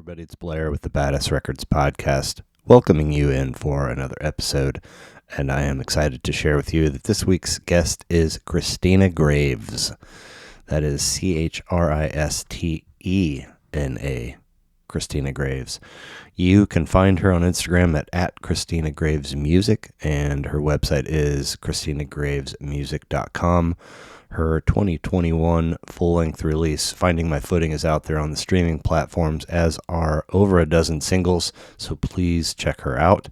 everybody. It's Blair with the Badass Records podcast, welcoming you in for another episode. And I am excited to share with you that this week's guest is Christena Graves. That is Christena, Christena Graves. You can find her on Instagram at Christena Graves Music, and her website is christenagravesmusic.com. Her 2021 full-length release, Finding My Footing, is out there on the streaming platforms, as are over a dozen singles, so please check her out.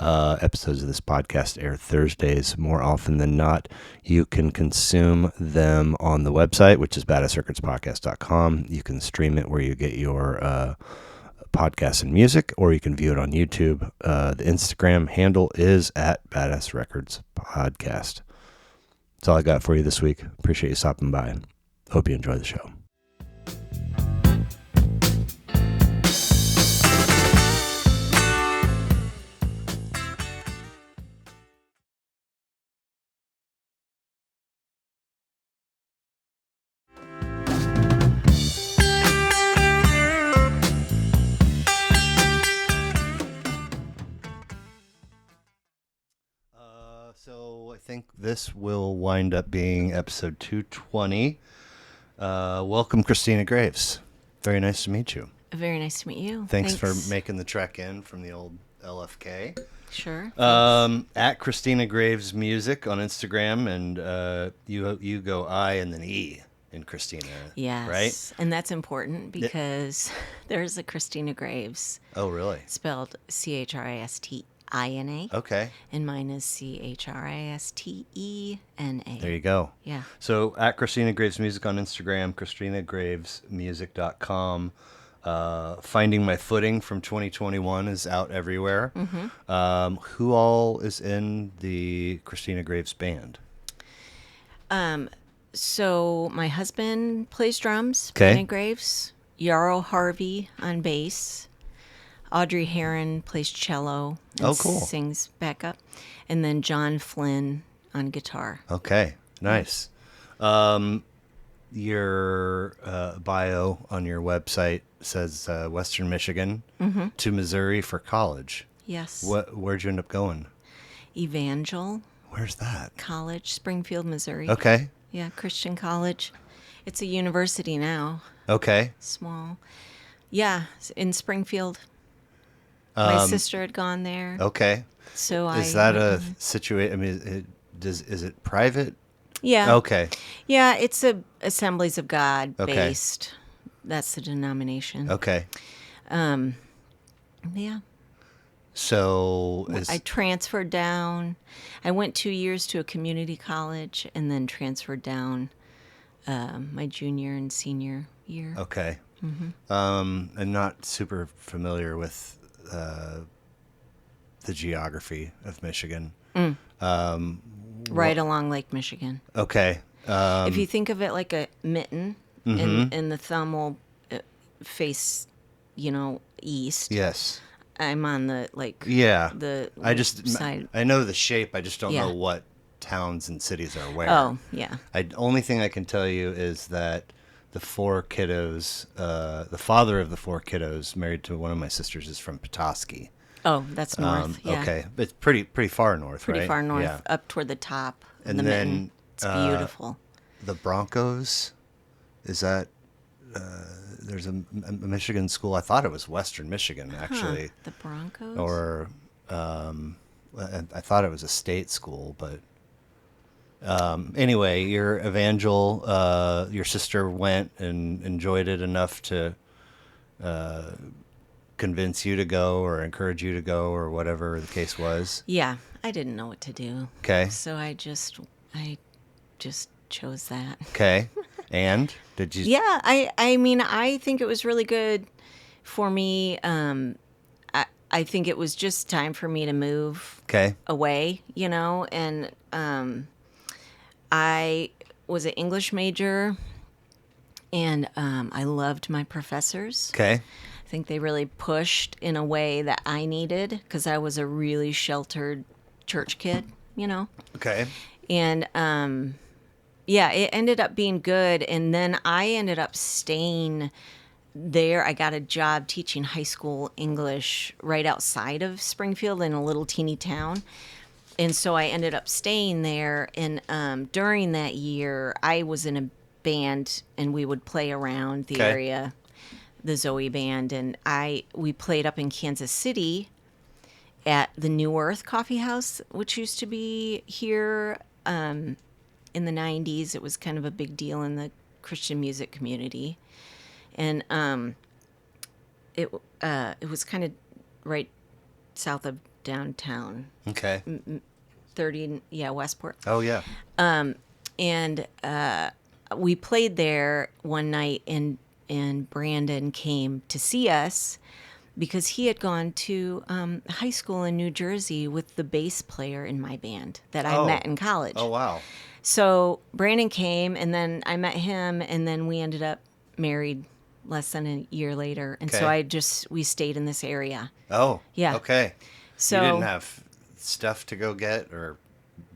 Episodes of this podcast air Thursdays more often than not. You can consume them on the website, which is badassrecordspodcast.com. You can stream it where you get your podcasts and music, or you can view it on YouTube. The Instagram handle is at Badass Records Podcast. That's all I got for you this week. Appreciate you stopping by. Hope you enjoy the show. So I think this will wind up being episode 220. Welcome, Christena Graves. Very nice to meet you. Very nice to meet you. Thanks for making the trek in from the old LFK. Sure. At Christena Graves Music on Instagram, and you go I and then E in Christena. Yes. Right? And that's important because there's a Christena Graves. Oh, really? Spelled Christina. Okay. And mine is Christena. There you go. Yeah. So at Christena Graves Music on Instagram, christenagravesmusic.com. Finding My Footing from 2021 is out everywhere. Mm-hmm. Who all is in the Christena Graves band? So my husband plays drums, Okay. Christena Graves. Yarrow Harvey on bass. Audrey Heron plays cello and Oh, cool. sings backup. And then John Flynn on guitar. Okay, nice. Your bio on your website says Western Michigan to Missouri for college. Yes. Where'd you end up going? Evangel Where's that? College, Springfield, Missouri. Okay. Yeah, Christian college. It's a university now. Okay. Small. Yeah, in Springfield. My sister had gone there. Okay. So Is that a situation? I mean, is it private? Yeah. Okay. Yeah, it's a Assemblies of God Okay. based. That's the denomination. Okay. Yeah. So I transferred down. I went 2 years to a community college and then transferred down my junior and senior year. okay. Mm-hmm. I'm not super familiar with the geography of Michigan. Right along Lake Michigan. Okay. If you think of it like a mitten, Mm-hmm. and the thumb will face, east. Yes. I'm on the Yeah. the side. I know the shape. I just don't Yeah. know what towns and cities are where. Oh, yeah. Only thing I can tell you is that the four kiddos, the father of the four kiddos, married to one of my sisters, is from Petoskey. Oh, that's north. Yeah. Okay, but it's pretty far north, Pretty right? far north, Yeah. up toward the top. And the then, mitten. It's beautiful. The Broncos, is that? There's a Michigan school. I thought it was Western Michigan, actually. Huh, the Broncos? Or I thought it was a state school, but anyway, your Evangel, your sister went and enjoyed it enough to convince you to go or encourage you to go or whatever the case was. Yeah, I didn't know what to do. Okay. So I just chose that. Okay. And did you? Yeah, I mean, I think it was really good for me. I think it was just time for me to move Okay. away, and I was an English major, and I loved my professors. Okay. I think they really pushed in a way that I needed because I was a really sheltered church kid, Okay. And yeah, it ended up being good. And then I ended up staying there I got a job teaching high school English right outside of Springfield in a little teeny town. And so I ended up staying there. And during that year, I was in a band and we would play around the Okay. area, the Zoe band. And we played up in Kansas City at the New Earth Coffee House, which used to be here in the 90s. It was kind of a big deal in the Christian music community. And it was kind of right south of downtown, Okay. 30, yeah, Westport. Oh yeah. And we played there one night, and Brandon came to see us because he had gone to high school in New Jersey with the bass player in my band that I Oh. met in college. Oh wow. So Brandon came, and then I met him, and then we ended up married less than a year later. And so Okay. we stayed in this area. Oh. Yeah. Okay. So You didn't have stuff to go get or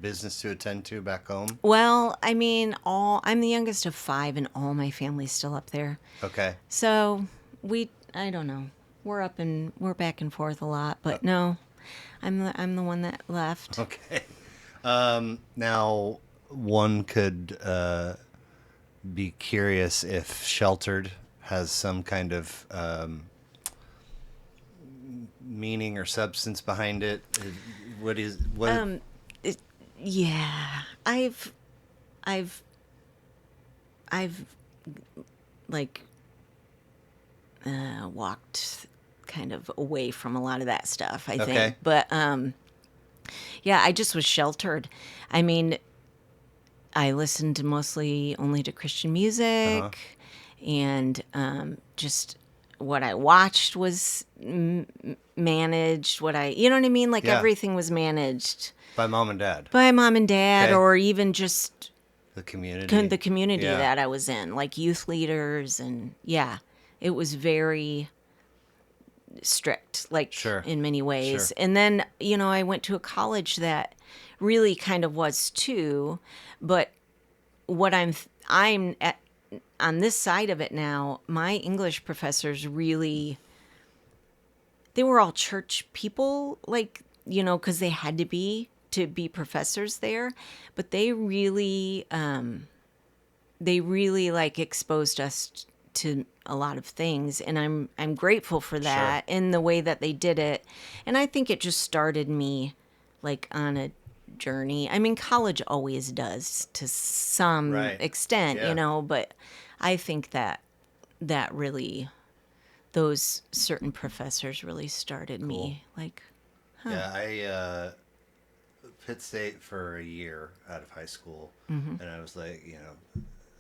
business to attend to back home? well, I mean, I'm the youngest of 5, and all my family's still up there. Okay. So I don't know. We're back and forth a lot, but no, I'm the one that left. Okay. Now, one could be curious if Sheltered has some kind of meaning or substance behind it. What? Yeah, I've like walked kind of away from a lot of that stuff, I Okay. think. But yeah, I just was sheltered. I mean, I listened mostly only to Christian music, and just what I watched was managed. You know what I mean? Like Yeah. everything was managed By mom and dad. by mom and dad, Okay. or even just The community. the community Yeah. that I was in, like youth leaders. And yeah, it was very strict, like Sure. in many ways. Sure. And then, I went to a college that really kind of was too, but what I'm at on this side of it now, my English professors really, they were all church people, like, because they had to be professors there, but they really like exposed us to a lot of things, and I'm grateful for that in the way that they did it. And I think it just started me like on a journey. I mean, college always does to some Right. extent, Yeah. but I think that really, those certain professors really started me like, Yeah, I Pitt State for a year out of high school, and I was like,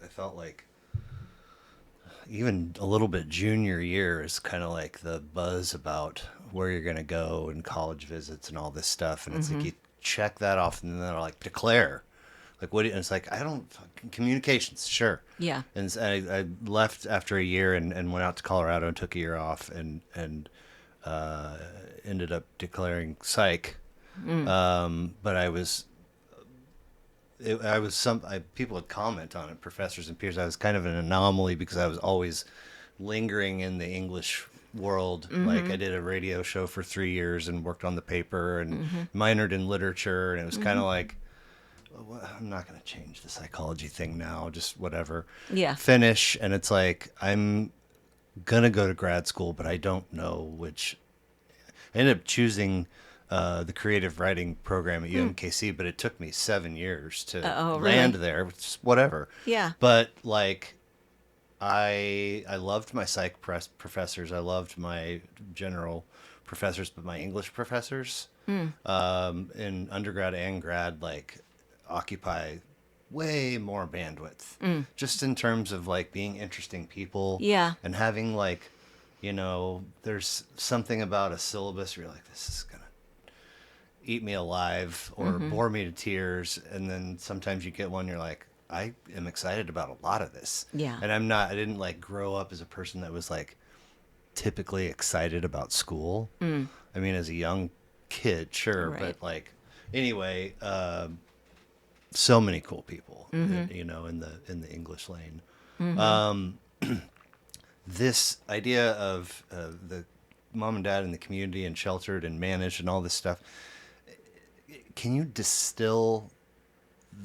I felt like even a little bit junior year is kind of like the buzz about where you're going to go and college visits and all this stuff, and it's like you check that off, and then they're like declare, like what? And it's like I don't communications, sure. yeah. And I left after a year and went out to Colorado and took a year off and ended up declaring psych. But people would comment on it, professors and peers. I was kind of an anomaly because I was always lingering in the English world. Like I did a radio show for 3 years and worked on the paper and minored in literature. And it was kind of like, well, I'm not going to change the psychology thing now, just whatever. Yeah. Finish. And it's like, I'm going to go to grad school, but I don't know which. I ended up choosing the creative writing program at UMKC, but it took me 7 years to land there, which is whatever. Yeah. But like, I loved my psych professors. I loved my general professors, but my English professors in undergrad and grad, like, occupy way more bandwidth, just in terms of like being interesting people. Yeah. And having like, there's something about a syllabus where you're like, this is gonna eat me alive or bore me to tears. And then sometimes you get one, you're like, I am excited about a lot of this. Yeah. And I didn't like grow up as a person that was like typically excited about school. I mean, as a young kid, sure. Right. But like, anyway, so many cool people, in the English lane. this idea of the mom and dad in the community and sheltered and managed and all this stuff, can you distill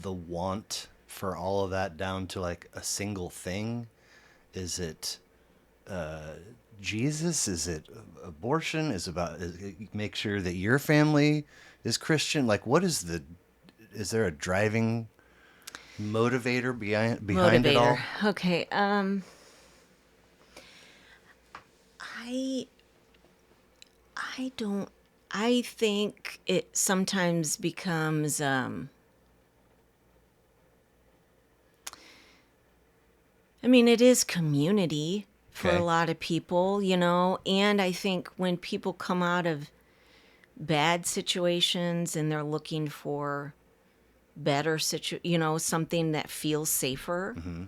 the want for all of that down to like a single thing? Is it Jesus? Is it abortion? Make sure that your family is Christian? Like, is there a driving motivator behind it all? Motivator. Okay. I I don't. I think it sometimes becomes. I mean, it is community for a Okay. lot of people, and I think when people come out of bad situations and they're looking for something that feels safer. Mm-hmm.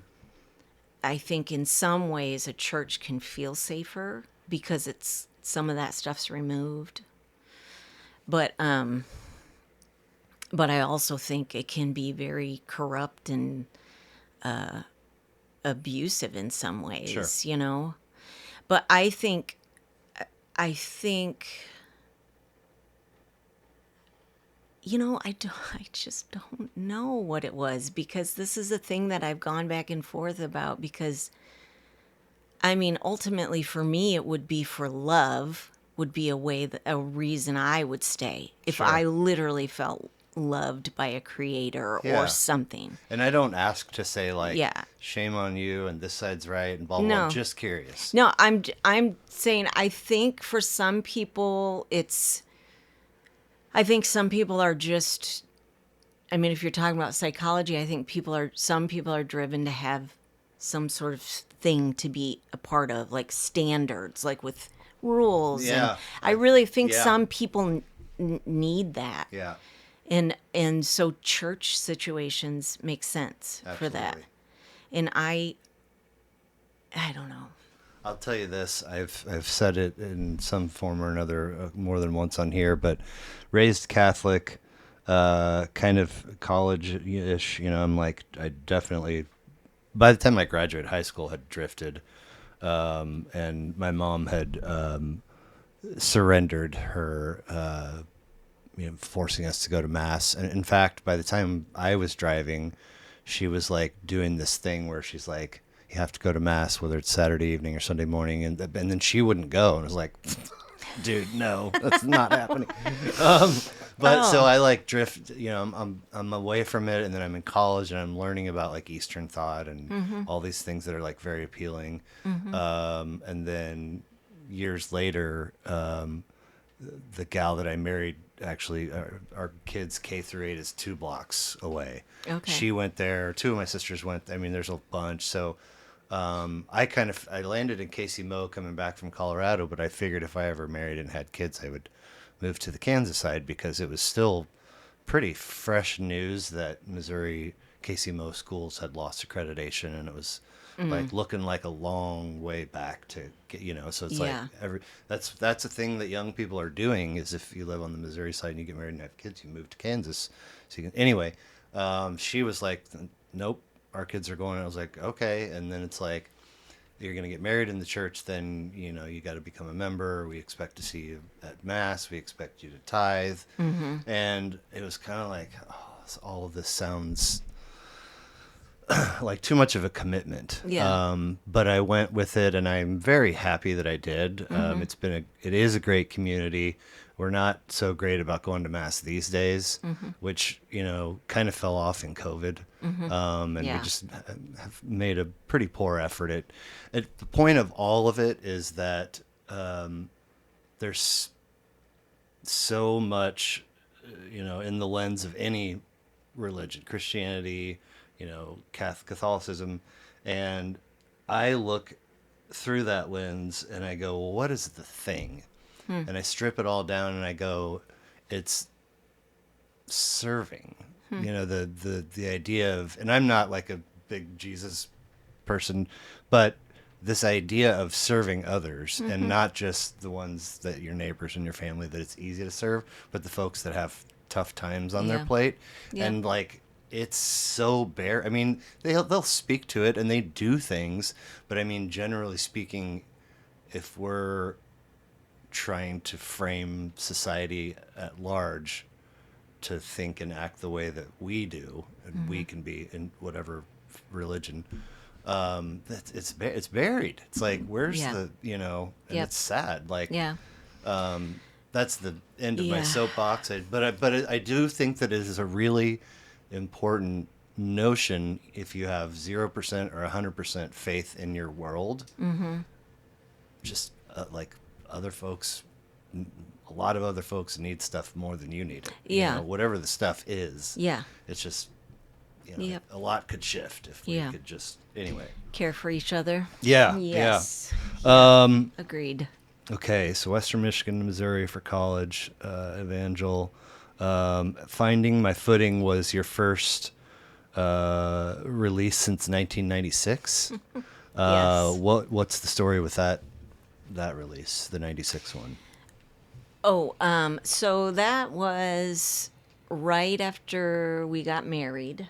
I think in some ways a church can feel safer because it's some of that stuff's removed. But but I also think it can be very corrupt and abusive in some Sure. ways. But I think I just don't know what it was, because this is a thing that I've gone back and forth about, because I mean, ultimately for me, it would be for love, would be a reason I would stay if Sure. I literally felt loved by a creator or Yeah. something. And I don't ask to say like, Yeah. shame on you and this side's right and blah blah. I'm No. just curious. No, I'm saying I think for some people I think some people are just, I mean, if you're talking about psychology, I think some people are driven to have some sort of thing to be a part of, like standards, like with rules. And Yeah. I really think Yeah. some people need that. Yeah. And so church situations make sense for that. Absolutely. And I don't know. I'll tell you this. I've said it in some form or another more than once on here, but raised Catholic, kind of college-ish. I'm like, I definitely, by the time I graduated high school, had drifted, and my mom had surrendered her, forcing us to go to mass. And in fact, by the time I was driving, she was like doing this thing where she's like, you have to go to mass, whether it's Saturday evening or Sunday morning, and then she wouldn't go, and I was like, dude, no, that's not happening. But so Oh. I like drift, I'm away from it, and then I'm in college and I'm learning about like Eastern thought and all these things that are like very appealing. And then years later, the gal that I married, actually, our kids K through 8 is 2 blocks away. Okay. She went there. 2 of my sisters went. I mean, there's a bunch. So I landed in Casey Mo coming back from Colorado, but I figured if I ever married and had kids, I would move to the Kansas side, because it was still pretty fresh news that Missouri Casey Mo schools had lost accreditation, and it was like looking like a long way back to get, so it's Yeah. like that's a thing that young people are doing, is if you live on the Missouri side and you get married and have kids, you move to Kansas. So you can, anyway, she was like, nope, our kids are going. I was like, okay. And then it's like, you're going to get married in the church, then, you got to become a member. We expect to see you at mass. We expect you to tithe. And it was kind of like, all of this sounds like too much of a commitment. Yeah. But I went with it, and I'm very happy that I did. It is a great community. We're not so great about going to mass these days, which, kind of fell off in COVID. And Yeah. we just have made a pretty poor effort the point of all of it is that, there's so much, in the lens of any religion, Christianity, Catholicism, and I look through that lens and I go, well, what is the thing? And I strip it all down and I go, it's serving. The idea of, and I'm not like a big Jesus person, but this idea of serving others, and not just the ones that your neighbors and your family that it's easy to serve, but the folks that have tough times on their Yeah. plate. Yeah. And like, it's so bare. I mean, they'll speak to it and they do things, but I mean, generally speaking, if we're trying to frame society at large to think and act the way that we do, and we can be in whatever religion, it's buried. It's like, where's Yeah. the, and Yep. it's sad. Like, Yeah. that's the end of my Yeah. soapbox. But I do think that it is a really important notion. If you have 0% or 100% faith in your world, just like other folks, a lot of other folks need stuff more than you need it. Yeah. Whatever the stuff is. Yeah. It's just, Yep. a lot could shift if we Yeah. could just, anyway. Care for each other. Yeah. Yes. Yeah. Agreed. Okay, so Western Michigan to Missouri for college, Evangel. Finding My Footing was your first release since 1996. Yes. What's the story with that release, the 96 one? Oh, so that was right after we got married.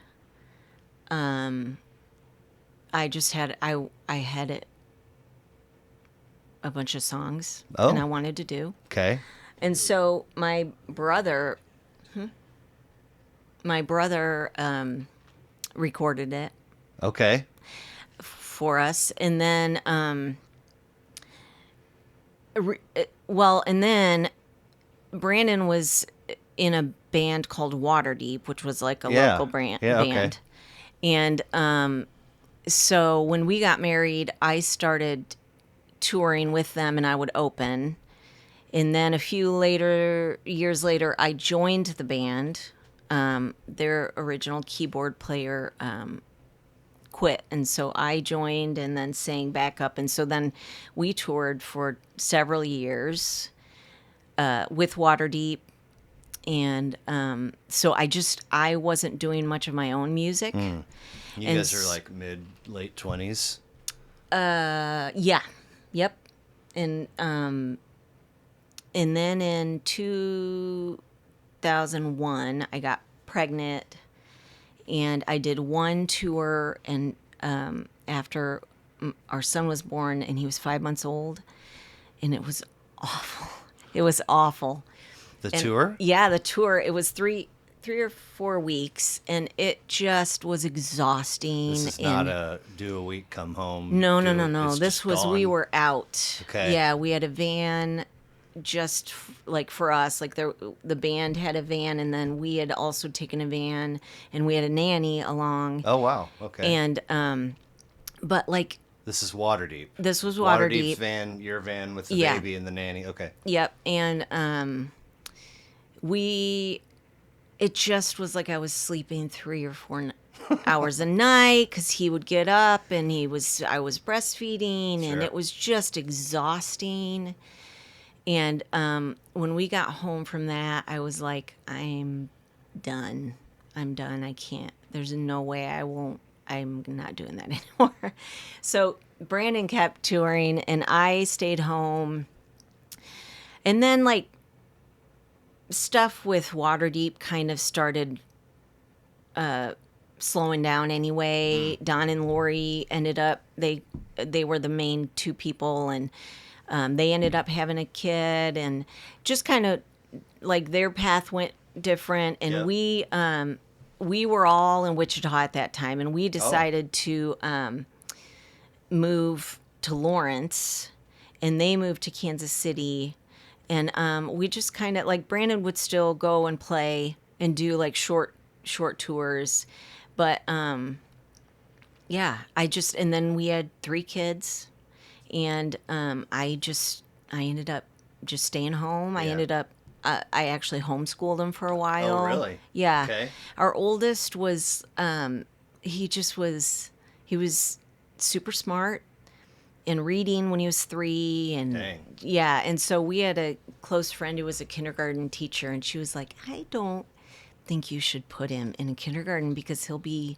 I just had I had a bunch of songs and I Oh, wanted to do. okay. And so my brother recorded it Okay. for us, and then and then Brandon was in a band called Waterdeep, which was like a Yeah. local Yeah, okay. band. And so when we got married, I started touring with them and I would open. And then a few years later, I joined the band. Their original keyboard player quit. And so I joined and then sang back up. And so then we toured for several years with Waterdeep. And so I wasn't doing much of my own music. You And guys are like late 20s. Yeah. Yep. And then in 2001, I got pregnant, and I did one tour. And after our son was born, and he was 5 months old, and it was awful. It was awful. The And tour? Yeah, the tour. It was three or 4 weeks, and it just was exhausting. This is not a do a week, come home. No. It's This just was we gone. were out. Okay. Yeah, we had a van just like for us. Like the band had a van, and then we had also taken a van, and we had a nanny along. Oh, wow. Okay. And but like This is Waterdeep. this was Waterdeep's Waterdeep. van, your van with the Yeah. baby and the nanny. Okay. Yep. And it just was like I was sleeping 3 or 4 hours a night because he would get up and I was breastfeeding, and Sure. it was just exhausting. And when we got home from that, I was like, I'm done. I can't. There's no way I'm not doing that anymore. So Brandon kept touring and I stayed home. And then like stuff with Waterdeep kind of started slowing down anyway. Don and Lori ended up they were the main 2 people, and they ended up having a kid, and just kind of like their path went different. And Yep. we were all in Wichita at that time, and we decided to move to Lawrence, and they moved to Kansas City. And we just kind of like Brandon would still go and play and do like short tours, but yeah, and then we had 3 kids, and I ended up just staying home. I Yeah. ended up I actually homeschooled him for a while. Oh, really? Yeah. Okay. Our oldest was he was super smart in reading when he was 3, and Dang. yeah, and so we had a close friend who was a kindergarten teacher, and she was like, I don't think you should put him in a kindergarten because he's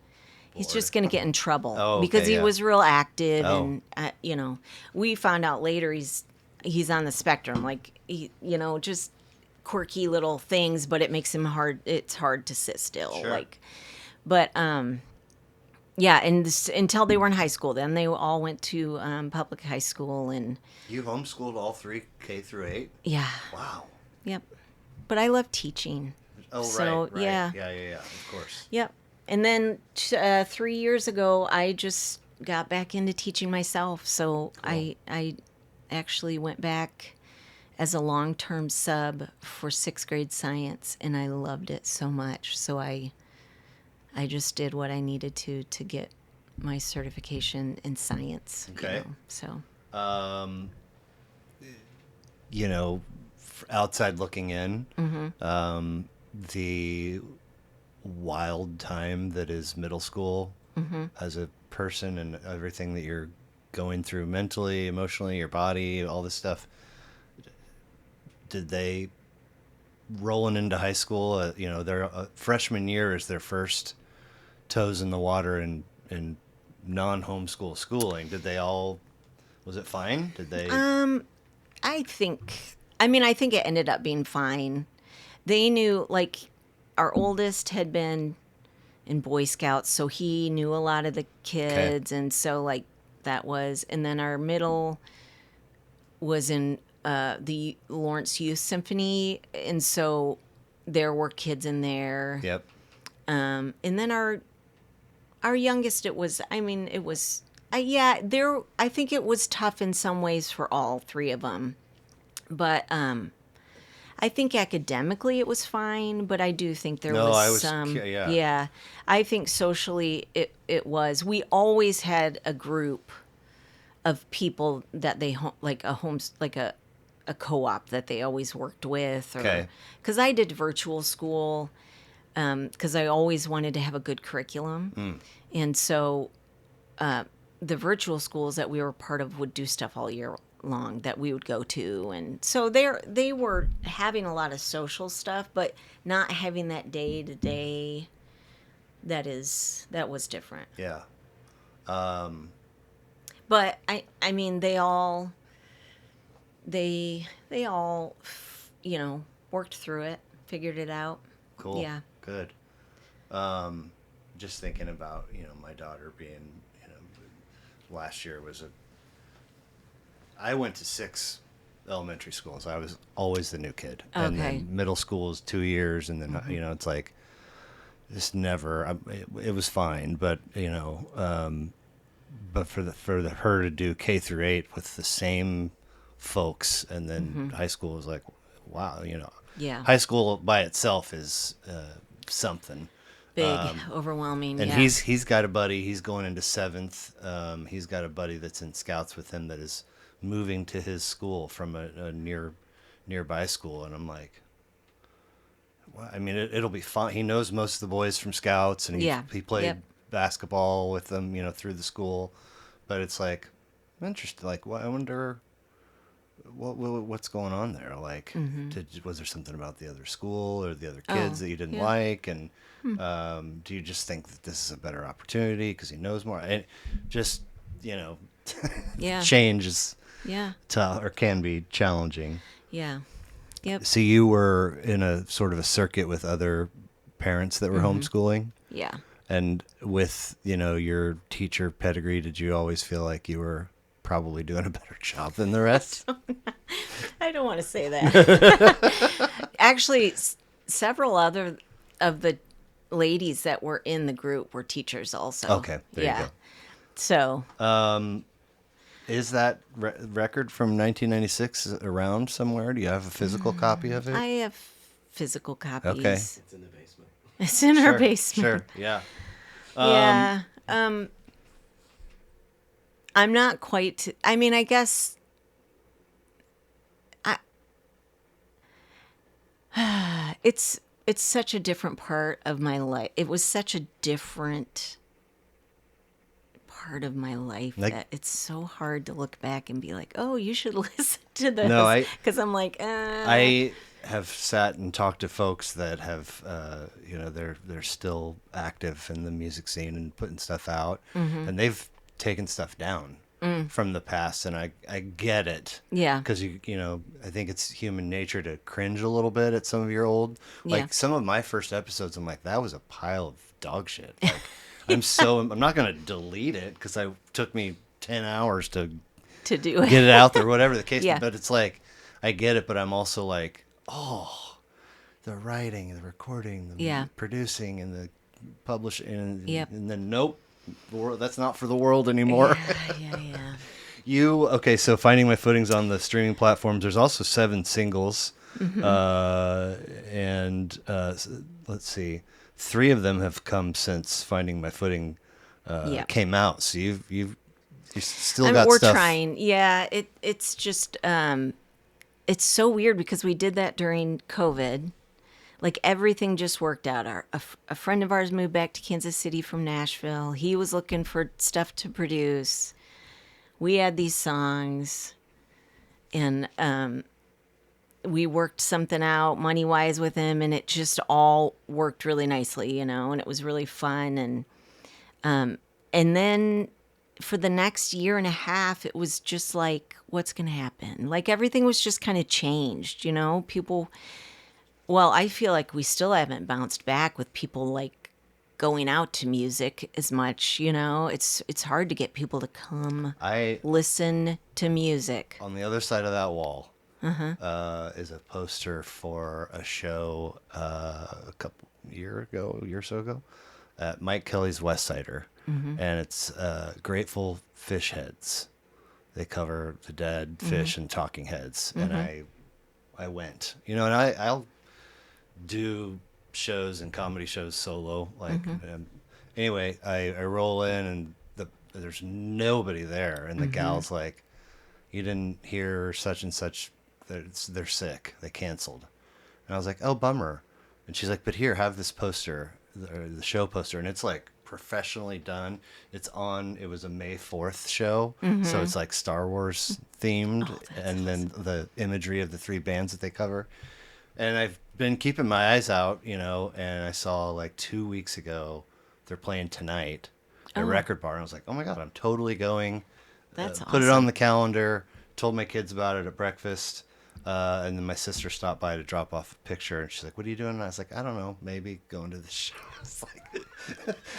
just going to get in trouble. Oh, okay, because he yeah. was real active. Oh. And we found out later he's on the spectrum, like just quirky little things, but it makes him it's hard to sit still. Sure. Like, But yeah, and until they were in high school, then they all went to public high school, and You homeschooled all three K through 8? yeah, Wow. yep. But I love teaching, Oh, right, so right. yeah, Yeah, of course. yep. And then 3 years ago, I just got back into teaching myself. So Cool. I actually went back as a long-term sub for sixth grade science, and I loved it so much. So I just did what I needed to get my certification in science. Okay. So Um, you know, outside looking in, the wild time that is middle school as a person and everything that you're going through mentally, emotionally, your body, all this stuff. Did they rolling into high school? Their freshman year is their first toes in the water in non-homeschool schooling. Did they all? Was it fine? Did they? I think it ended up being fine. They knew, like, our oldest had been in Boy Scouts, so he knew a lot of the Okay. kids, and so like that was, and then our middle was in the Lawrence Youth Symphony, and so there were kids in there. Yep. And then our youngest, it was yeah, there. I think it was tough in some ways for all three of them, but I think academically it was fine, but I do think there No, was I was. some. Yeah. Yeah, I think socially it was. We always had a group of people that like a co-op that they always worked with, or Okay. because I did virtual school, because I always wanted to have a good curriculum, and so the virtual schools that we were part of would do stuff all year long that we would go to, and so they were having a lot of social stuff, but not having that day to day. That was different. Yeah. But I mean they all worked through it, figured it out. Cool. Yeah. Good. Just thinking about my daughter being last year was a. I went to 6 elementary schools. I was always the new kid, and Okay. then middle school is 2 years, and then it's like just never. It was fine, but but for her to do K through 8 with the same folks, and then high school was like, wow, Yeah. high school by itself is something. Big, overwhelming. And Yeah. he's got a buddy. He's going into 7th. He's got a buddy that's in scouts with him that is moving to his school from a nearby school, and I'm like, well, I mean, it'll be fun. He knows most of the boys from scouts, and Yeah. he played Yep. basketball with them, through the school. But it's like, interesting. Like, well, I wonder what's going on there. Like, was there something about the other school or the other kids that you didn't yeah. like? And do you just think that this is a better opportunity because he knows more? And just Yeah. change is Yeah. or can be challenging. Yeah. Yep. So you were in a sort of a circuit with other parents that were homeschooling, Yeah. and with your teacher pedigree, did you always feel like you were probably doing a better job than the rest? I don't want to say that. Actually, several other of the ladies that were in the group were teachers also. Okay, there you go. So, Is that record from 1996 around somewhere? Do you have a physical copy of it? I have physical copies. Okay. It's in the basement. It's in our basement. Sure. Yeah. Yeah. I'm not quite. I mean, I guess. It's such a different part of my life. It was such a different part of my life Like- that it's so hard to look back and be like, oh, you should listen to this. No, because I'm like, I have sat and talked to folks that have, they're still active in the music scene and putting stuff out, and they've taken stuff down. from the past, and I get it. Yeah. Because I think it's human nature to cringe a little bit at some of your old, Yeah. like some of my first episodes. I'm like, that was a pile of dog shit. Like, I'm not gonna delete it because it took me 10 hours to To do it. get it out there, whatever the case. Yeah. But it's like, I get it, but I'm also like, oh, the writing, the recording, the Yeah. producing, and the publishing, and, Yep. and then nope, that's not for the world anymore. Yeah. Okay, so finding my footings on the streaming platforms. There's also 7 singles, and let's see, 3 of them have come since finding my footing Yep. came out. So you still And got we're stuff. trying. Yeah. It's just it's so weird because we did that during COVID. Like everything just worked out. A friend of ours moved back to Kansas City from Nashville. He was looking for stuff to produce. We had these songs, and we worked something out money wise with him, and it just all worked really nicely, and it was really fun. And then for the next year and a half, it was just like, what's going to happen? Like everything was just kind of changed, people. Well, I feel like we still haven't bounced back with people like going out to music as much, It's hard to get people to come listen to music. On the other side of that wall is a poster for a show a couple year or so ago at Mike Kelly's West Sider, and it's Grateful Fish Heads. They cover the Dead, Fish, and Talking Heads, and I went, and I'll do shows and comedy shows solo. Like, anyway, I roll in and there's nobody there, and the gal's like, "You didn't hear such and such? They're sick. They canceled." And I was like, "Oh, bummer." And she's like, "But here, have this poster, the show poster, and it's like professionally done. It was a May 4th show, so it's like Star Wars themed, and then the imagery of the 3 bands that they cover." And I've been keeping my eyes out, and I saw like 2 weeks ago they're playing tonight at Record Bar, and I was like, oh my God, I'm totally going. That's Put it awesome. on the calendar, told my kids about it at breakfast, and then my sister stopped by to drop off a picture, and she's like, what are you doing? And I was like, I don't know, maybe going to the show. It's like,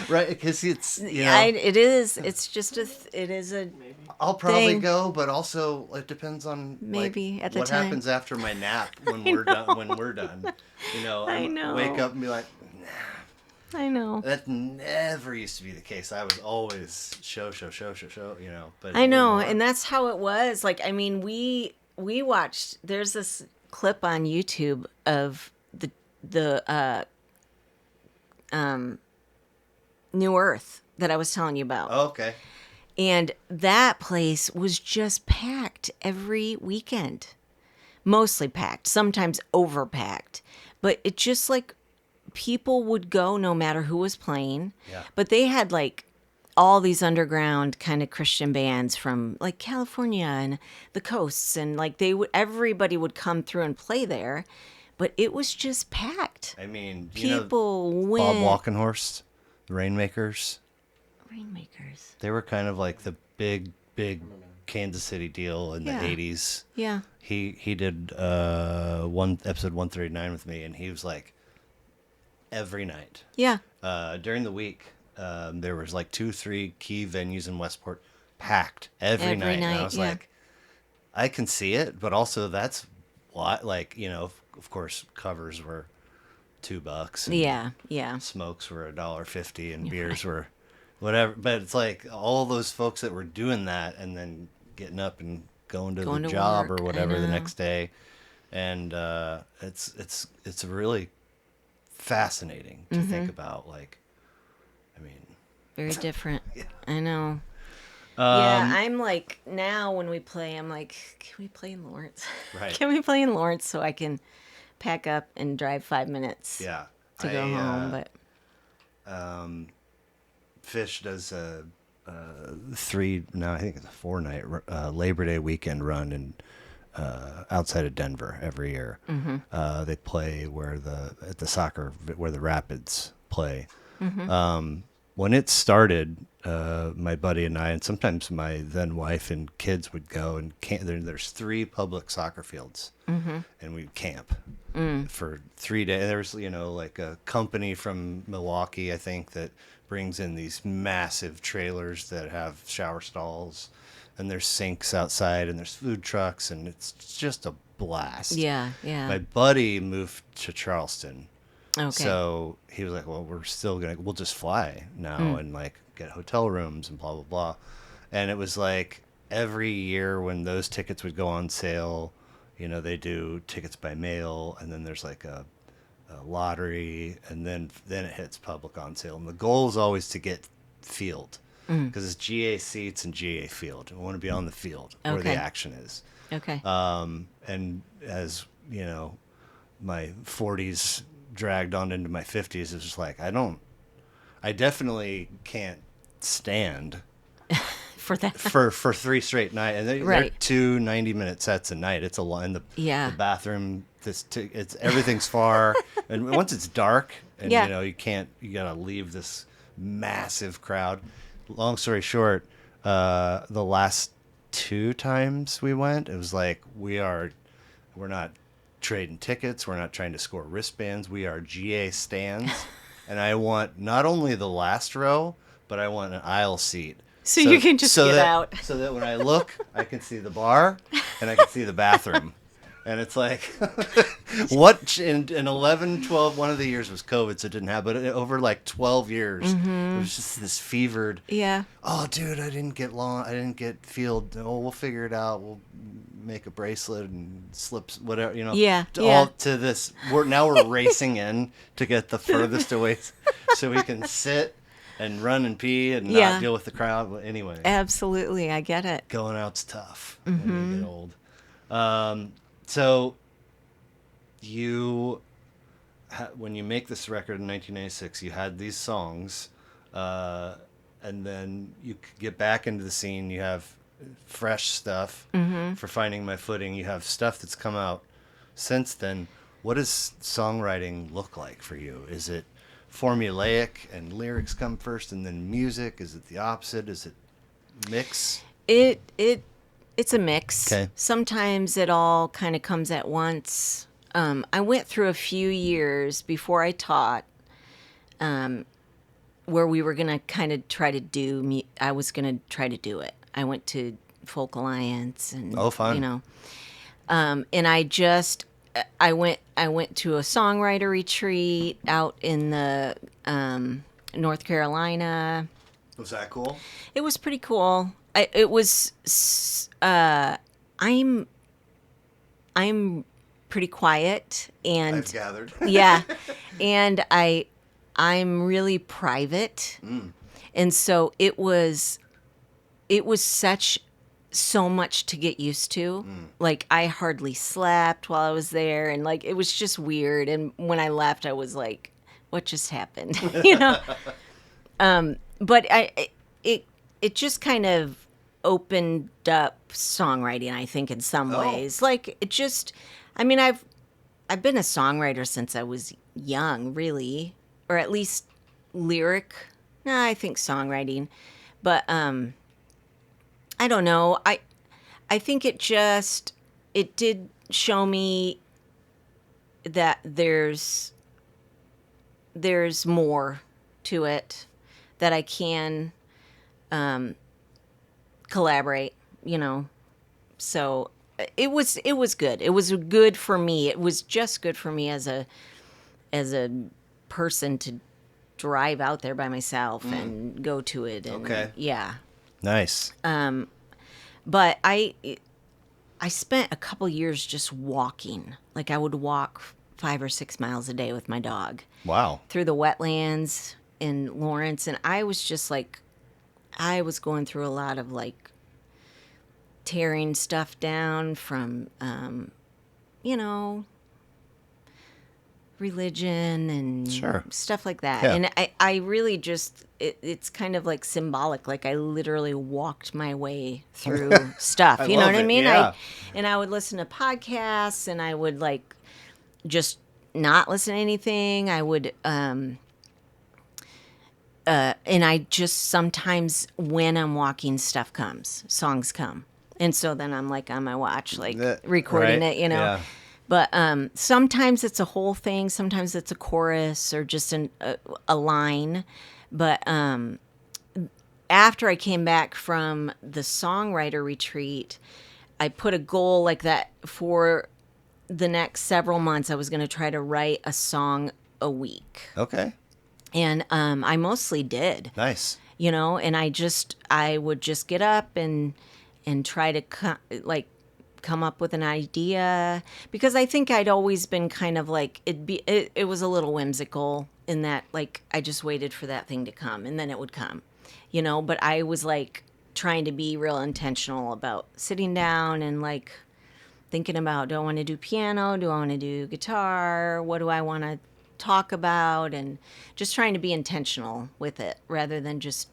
right, because it's, It is. It's just it is a. I'll probably thing. go, but also it depends on Maybe at the what time. happens after my nap when we're done. When we're done, I know. Wake up and be like, I know. that never used to be the case. I was always show. But I know, anymore. and that's how it was. Like, I mean, we watched. There's this clip on YouTube of the New Earth that I was telling you about. Oh, okay. And that place was just packed every weekend. Mostly packed, sometimes overpacked. But it just like people would go no matter who was playing. Yeah. But they had like all these underground kind of Christian bands from like California and the coasts, and like everybody would come through and play there. But it was just packed. I mean, People Bob went. Walkenhorst, the Rainmakers. Rainmakers. They were kind of like the big Kansas City deal in Yeah. the 80s. Yeah. He did episode 139 with me, and he was like every night. Yeah. During the week, there was like 2-3 key venues in Westport packed every night. And I was like, I can see it, but also that's what, like, of course, covers were $2. And Yeah. smokes were $1.50, and beers were whatever. But it's like all those folks that were doing that and then getting up and going to the job work. or whatever the next day, and it's really fascinating to think about. Like, I mean, Very different. I know. Um, Yeah, I'm like, now when we play, I'm like, can we play in Lawrence? Right. Can we play in Lawrence so I can pack up and drive 5 minutes yeah, to go home? But Fish does a 4-night Labor Day weekend run in outside of Denver every year. They play where the Rapids play. when it started, my buddy and I, and sometimes my then wife and kids would go and there's 3 public soccer fields, and we'd camp for 3 days. There was, like a company from Milwaukee, I think, that brings in these massive trailers that have shower stalls, and there's sinks outside, and there's food trucks, and it's just a blast. Yeah, yeah. My buddy moved to Charleston. Okay. So he was like, well, we'll just fly now and like get hotel rooms and blah, blah, blah. And it was like every year when those tickets would go on sale, they do tickets by mail, and then there's like a lottery, and then it hits public on sale. And the goal is always to get field, because it's GA seats and GA field. We want to be on the field where the action is. Okay. And as, my 40s dragged on into my 50s, it was just like, I definitely can't stand For that. for 3 straight nights. And they're Right. 2 90-minute sets a night. It's a lot. And Yeah. the bathroom, it's everything's far. And once it's dark and, Yeah. you got to leave this massive crowd. Long story short, the last 2 times we went, it was like, we're not trading tickets. We're not trying to score wristbands. We are GA stands. And I want not only the last row, but I want an aisle seat. So you can just get out. So that when I look, I can see the bar and I can see the bathroom. And it's like, what in 11, 12, one of the years was COVID, so it didn't have, but over like 12 years, it was just this fevered, Yeah. oh, dude, I didn't get field. Oh, we'll figure it out. We'll make a bracelet and slips, whatever, Yeah, all to this. We're racing in to get the furthest away so we can sit and run and pee and not deal with the crowd. But anyway, Absolutely. I get it. going out's tough when you get old. So when you make this record in 1996, you had these songs, and then you get back into the scene. You have fresh stuff for Finding My Footing. You have stuff that's come out since then. What does songwriting look like for you? Is it formulaic and lyrics come first and then music? Is it the opposite? Is it mix? It's a mix. Okay. Sometimes it all kind of comes at once. I went through a few years before I taught, where we were gonna kind of try to do. I was gonna try to do it. I went to Folk Alliance and Fun. and I went to a songwriter retreat out in the North Carolina. Was that cool? It was pretty cool. I'm pretty quiet, and I've gathered. yeah, and I'm really private, and so it was so much to get used to. Like, I hardly slept while I was there, and like, it was just weird. And when I left, I was like, what just happened? But it just kind of opened up songwriting, I think, in some ways. Like, I've been a songwriter since I was young, really, or at least lyric. No, I think songwriting, but I don't know. I think it did show me that there's more to it, that I can collaborate, So it was good. It was good for me. It was just good for me as a person to drive out there by myself and go to it. And, Okay. Yeah. Nice. But I spent a couple years just walking. Like, I would walk 5 or 6 miles a day with my dog Wow. through the wetlands in Lawrence, and I was just like, I was going through a lot of like tearing stuff down from religion and Sure. stuff like that. Yeah. And I really just it's kind of like symbolic. Like, I literally walked my way through stuff. I You know love what I it, mean? yeah. I would listen to podcasts, and I would like just not listen to anything. I would and I just sometimes when I'm walking, songs come. And so then I'm like on my watch, like recording Right. it, you know. Yeah. But sometimes it's a whole thing. Sometimes it's a chorus or just a line. But after I came back from the songwriter retreat, I put a goal like that for the next several months. I was going to try to write a song a week. Okay. And I mostly did, Nice. you know, and I would just get up and try to come up with an idea, because I think I'd always been kind of like it was a little whimsical in that, like, I just waited for that thing to come and then it would come, you know. But I was like trying to be real intentional about sitting down and like thinking about, do I want to do piano, do I want to do guitar, what do I want to talk about, and just trying to be intentional with it rather than just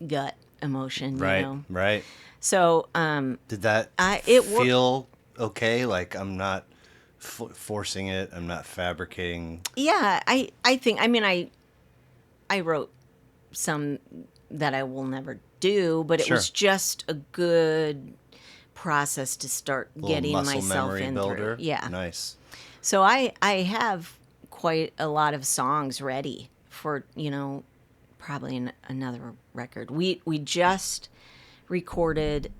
gut emotion, you Right. know. Right. So Did that it worked. feel okay? Like I'm not forcing it. I'm not fabricating. Yeah, I think, I mean, I wrote some that I will never do, but it Sure. was just a good process to start Little getting muscle myself memory in builder. through. Yeah. Nice. So I have quite a lot of songs ready for, you know, probably another record. We just recorded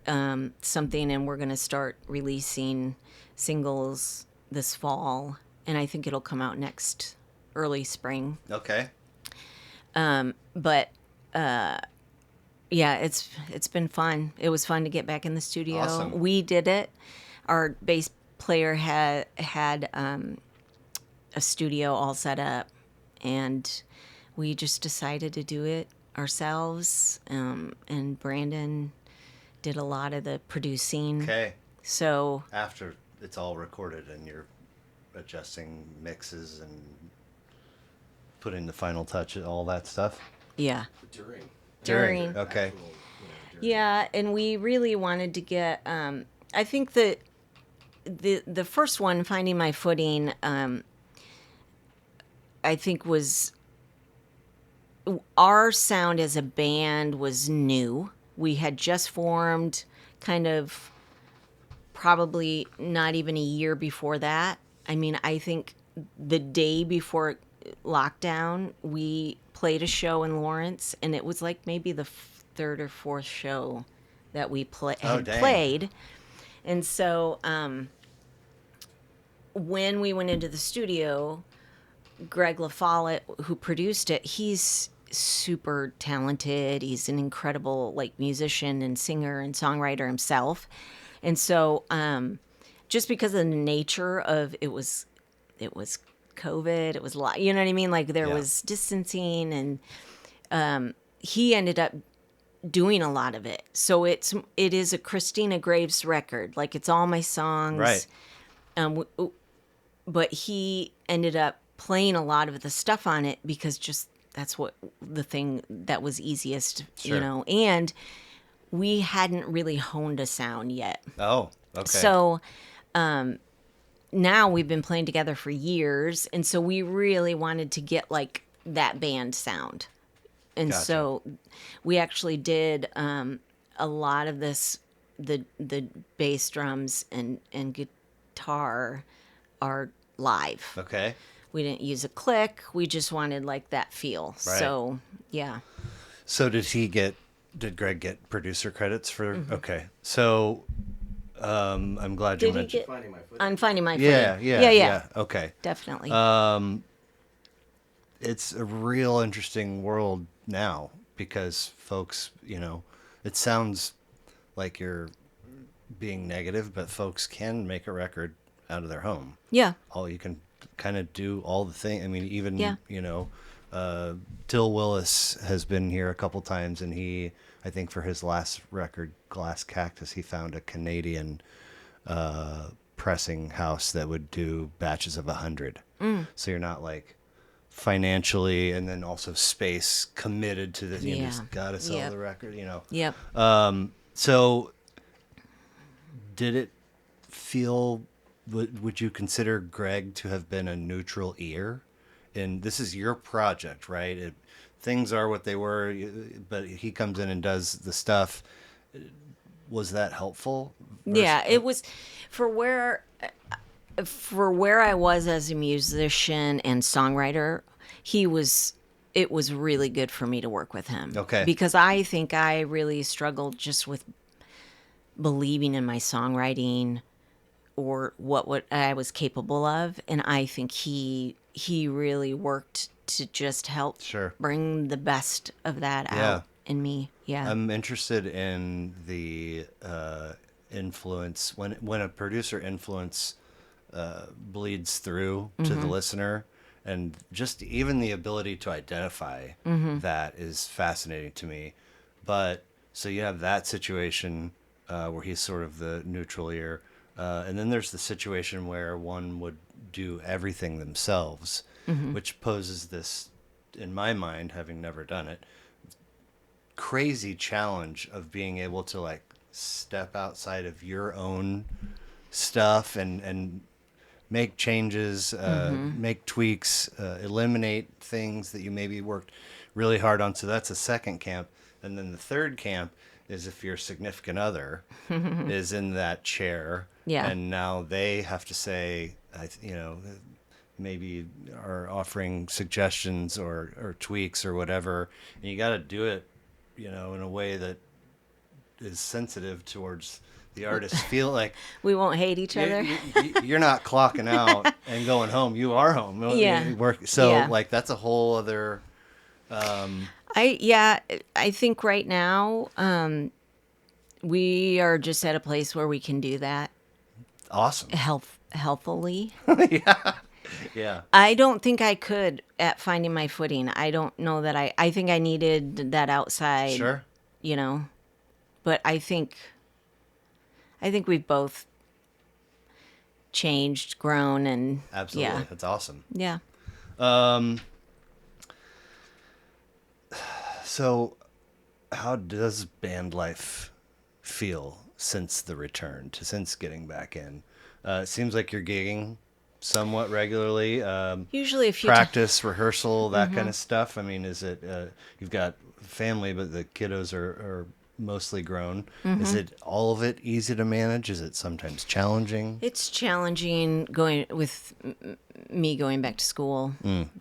something, and we're going to start releasing singles this fall, and I think it'll come out next early spring. Okay. But yeah, it's been fun. It was fun to get back in the studio. Awesome. We did it. Our bass player had a studio all set up, and we just decided to do it ourselves. And Brandon did a lot of the producing. Okay. So After it's all recorded and you're adjusting mixes and putting the final touch and all that stuff. yeah, During. during. Okay. Actual, during. Yeah, and we really wanted to get. I think that the first one, Finding My Footing, I think was our sound as a band was new. We had just formed, kind of probably not even a year before that. I mean, I think the day before lockdown, we played a show in Lawrence, and it was like maybe the third or fourth show that we had dang. played. And so when we went into the studio, Greg LaFollette, who produced it, he's super talented. He's an incredible like musician and singer and songwriter himself. And so just because of the nature of it was COVID, it was a lot, you know what I mean? Like there Yeah. was distancing, and he ended up doing a lot of it. So it is a Christena Graves record. Like it's all my songs. Right. But he ended up playing a lot of the stuff on it because just that's what the thing that was easiest, Sure. you know. And we hadn't really honed a sound yet. Oh, okay. So now we've been playing together for years, and so we really wanted to get like that band sound. And Gotcha. so we actually did a lot of this, the bass, drums, and guitar are live. Okay. We didn't use a click. We just wanted like that feel. Right. So yeah. So did Greg get producer credits for? Okay. So I'm glad you Did he mentioned. get Finding my footing. on Finding My Yeah, Footing? yeah. Okay. Definitely. It's a real interesting world now because folks, it sounds like you're being negative, but folks can make a record out of their home. yeah. You can kind of do all the things. I mean, even, Yeah. Till Willis has been here a couple times, and I think for his last record, Glass Cactus, he found a Canadian pressing house that would do batches of 100. So you're not like financially and then also space committed to this. You Yeah. just gotta sell Yep. the record, Yep. So did it feel, would you consider Greg to have been a neutral ear and this is your project, right? Things are what they were, but he comes in and does the stuff. Was that helpful? Versus, Yeah, it was for where for where I was as a musician and songwriter, he was it was really good for me to work with him okay, because I think I really struggled just with believing in my songwriting or what I was capable of, and I think he really worked to just help sure, bring the best of that yeah. out in me. Yeah. I'm interested in the influence when a producer influence bleeds through to the listener, and just even the ability to identify that is fascinating to me. But so you have that situation where he's sort of the neutral ear, and then there's the situation where one would do everything themselves, which poses this, in my mind, having never done it, crazy challenge of being able to like step outside of your own stuff and make changes, make tweaks, eliminate things that you maybe worked really hard on. So that's a second camp. And then the third camp is if your significant other is in that chair Yeah. and now they have to say, maybe are offering suggestions or tweaks or whatever. And you got to do it, in a way that is sensitive towards the artist. Feel like We won't hate each other. you're not clocking out and going home. You are home. Yeah. You work. So Yeah. like that's a whole other. I think right now we are just at a place where we can do that Awesome. healthily. Yeah. I don't think I could at finding my footing. I don't know that I think I needed that outside, Sure. you know. But I think we've both changed, grown, and Absolutely. yeah. That's awesome. Yeah. So, how does band life feel since the return since getting back in? It seems like you're gigging somewhat regularly. Usually a few Practice, rehearsal, that kind of stuff. I mean, is it you've got family, but the kiddos are mostly grown. Is it all of it easy to manage? Is it sometimes challenging? It's challenging going with me going back to school,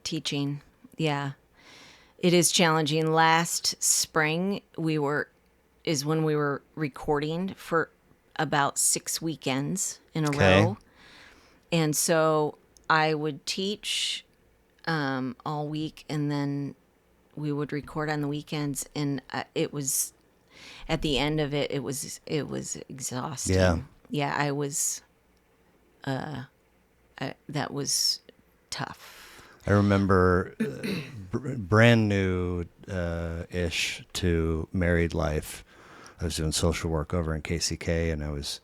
teaching. Yeah. It is challenging. Last spring is when we were recording for about 6 weekends in a Okay. row. And so I would teach all week, and then we would record on the weekends, and it was at the end of it was exhausting. Yeah. Yeah, I was that was tough. I remember brand new ish to married life. I was doing social work over in KCK, and I was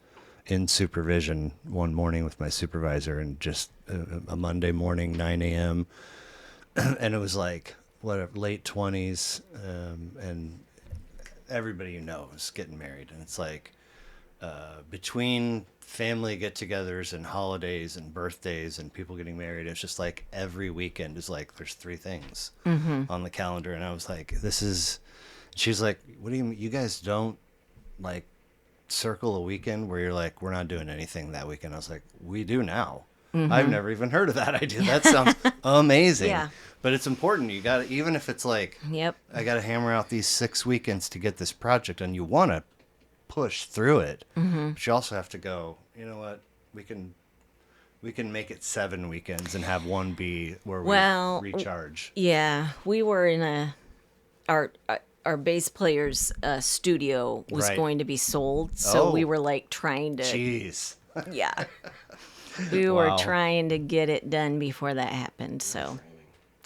in supervision one morning with my supervisor, and just a Monday morning, 9 a.m. And it was like, whatever, late 20s, and everybody you know is getting married. And it's like between family get-togethers and holidays and birthdays and people getting married, it's just like every weekend is like there's 3 things on the calendar. And I was like, she's like, what do you guys don't like circle a weekend where you're like, we're not doing anything that weekend? I was like, we do now. I've never even heard of that idea. That sounds amazing. Yeah. But it's important. You got to, even if it's like, Yep. I got to hammer out these 6 weekends to get this project, and you want to push through it, but you also have to go, you know what, we can make it 7 weekends and have one be where we recharge. Yeah, we were in our bass player's studio was Right. going to be sold, so Oh. we were like trying to Jeez. yeah. We were Wow. trying to get it done before that happened, so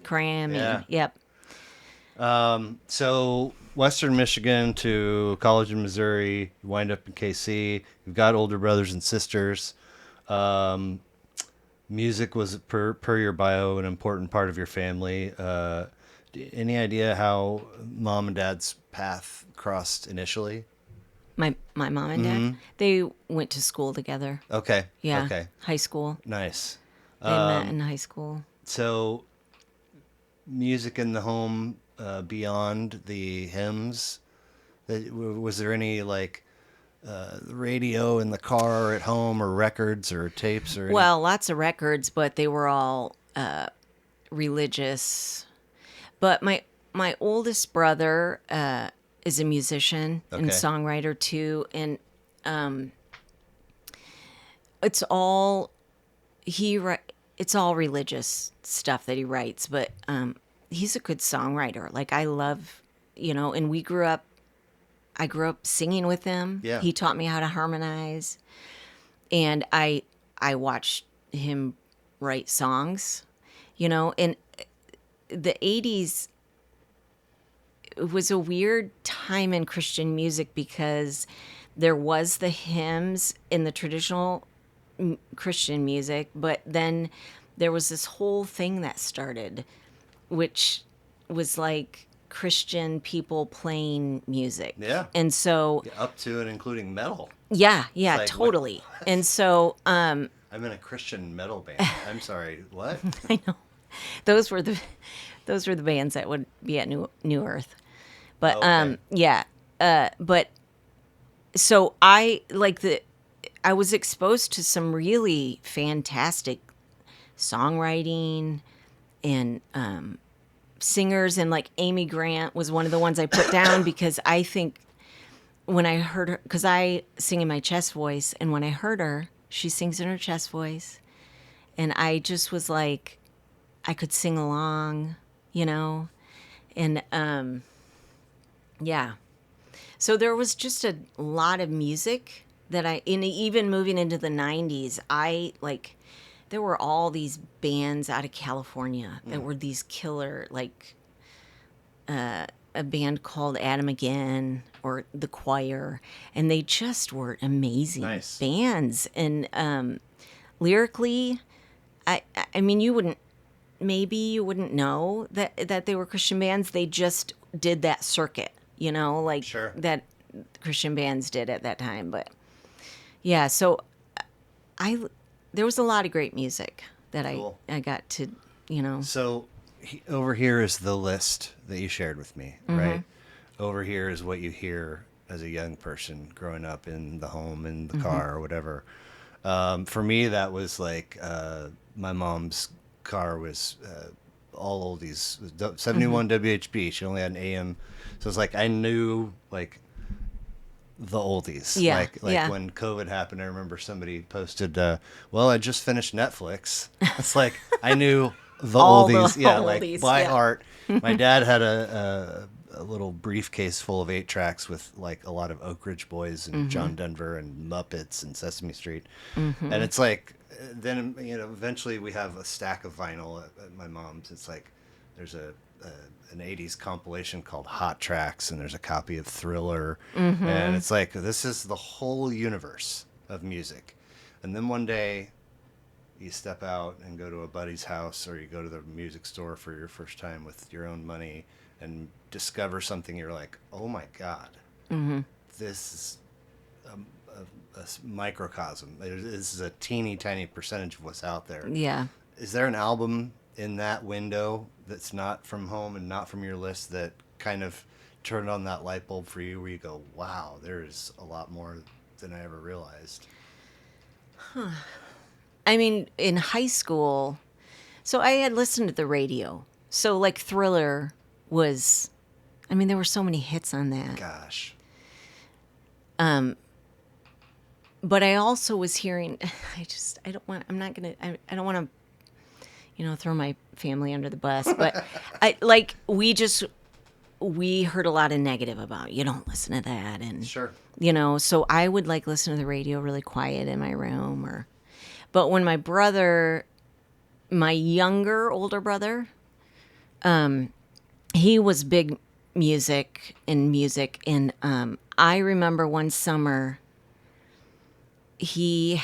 cramming. Yeah. Yep. So Western Michigan to college in Missouri, you wind up in KC. You've got older brothers and sisters. Music was, per your bio, an important part of your family. Any idea how mom and dad's path crossed initially? My mom and dad, they went to school together. Okay. Yeah. Okay. High school. Nice. They met in high school. So music in the home beyond the hymns? Was there any like radio in the car or at home or records or tapes or any? Well, lots of records, but they were all religious. But my oldest brother is a musician and Okay. songwriter too, and it's all it's all religious stuff that he writes. But he's a good songwriter. Like I love, and we grew up. I grew up singing with him. Yeah. He taught me how to harmonize, and I watched him write songs. And the 80s was a weird time in Christian music because there was the hymns in the traditional Christian music, but then there was this whole thing that started, which was like Christian people playing music. Yeah. And so, Yeah, up to and including metal. yeah, It's like, totally. And so, I'm in a Christian metal band. I'm sorry, what? I know those were the bands that would be at New Earth. But Okay. yeah, but so I was exposed to some really fantastic songwriting and singers, and like Amy Grant was one of the ones I put down because I think when I heard her, because I sing in my chest voice, and when I heard her, she sings in her chest voice, and I just was like, I could sing along, and yeah. So there was just a lot of music that even moving into the 90s, there were all these bands out of California that were these killer, like a band called Adam Again or The Choir, and they just were amazing Nice. bands. And lyrically, I mean, maybe you wouldn't know that they were Christian bands. They just did that circuit, like Sure. that Christian bands did at that time. But yeah, so I there was a lot of great music that Cool. I got to, So over here is the list that you shared with me, right? Over here is what you hear as a young person growing up in the home, in the car, or whatever. For me, that was like my mom's car was all oldies, 71 WHB. She only had an AM, so it's like I knew like the oldies. Yeah, Like yeah. when COVID happened, I remember somebody posted, "Well, I just finished Netflix." It's like I knew the All the oldies, yeah, like oldies, by yeah. heart. My dad had a little briefcase full of 8 tracks with like a lot of Oak Ridge Boys and John Denver and Muppets and Sesame Street, and it's like then eventually we have a stack of vinyl at my mom's. It's like there's an 80s compilation called Hot Tracks, and there's a copy of Thriller, and it's like this is the whole universe of music. And then one day you step out and go to a buddy's house, or you go to the music store for your first time with your own money and discover something. You're like, oh my god, this is a microcosm. This is a teeny tiny percentage of what's out there. Yeah. Is there an album in that window that's not from home and not from your list that kind of turned on that light bulb for you, where you go, wow, there's a lot more than I ever realized? I mean, in high school, so I had listened to the radio. So like Thriller was, I mean, there were so many hits on that. Gosh. But I also was hearing, I'm not going to, I don't want to, throw my family under the bus, but we heard a lot of negative about, you don't listen to that. And, Sure. so I would like listen to the radio really quiet in my room but when my older brother, he was big music. And I remember one summer he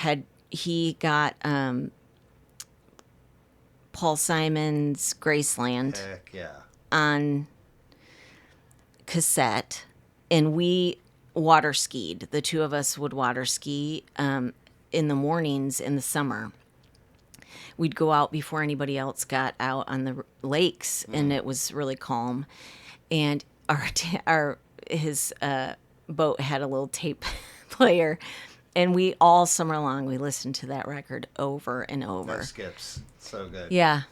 got Paul Simon's Graceland Heck yeah. on cassette, and we water skied. The two of us would water ski in the mornings in the summer. we'd go out before anybody else got out on the lakes, and it was really calm. And his boat had a little tape player, and we all summer long we listened to that record over and over. No skips. So good. Yeah,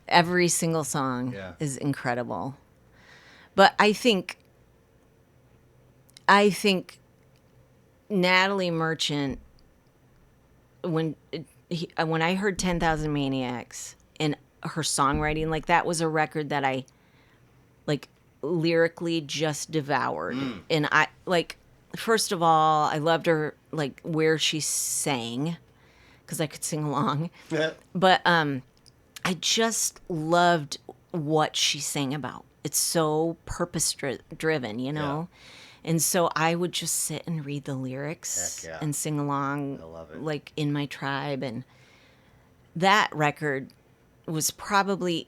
every single song is incredible. But I think Natalie Merchant, when I heard 10,000 Maniacs and her songwriting, like that was a record that I like lyrically just devoured. And I like, first of all, I loved her like where she sang because I could sing along. Yeah. But I just loved what she sang about. It's so purpose driven, you know? And so I would just sit and read the lyrics and sing along, I love it. like in my tribe. And that record was probably,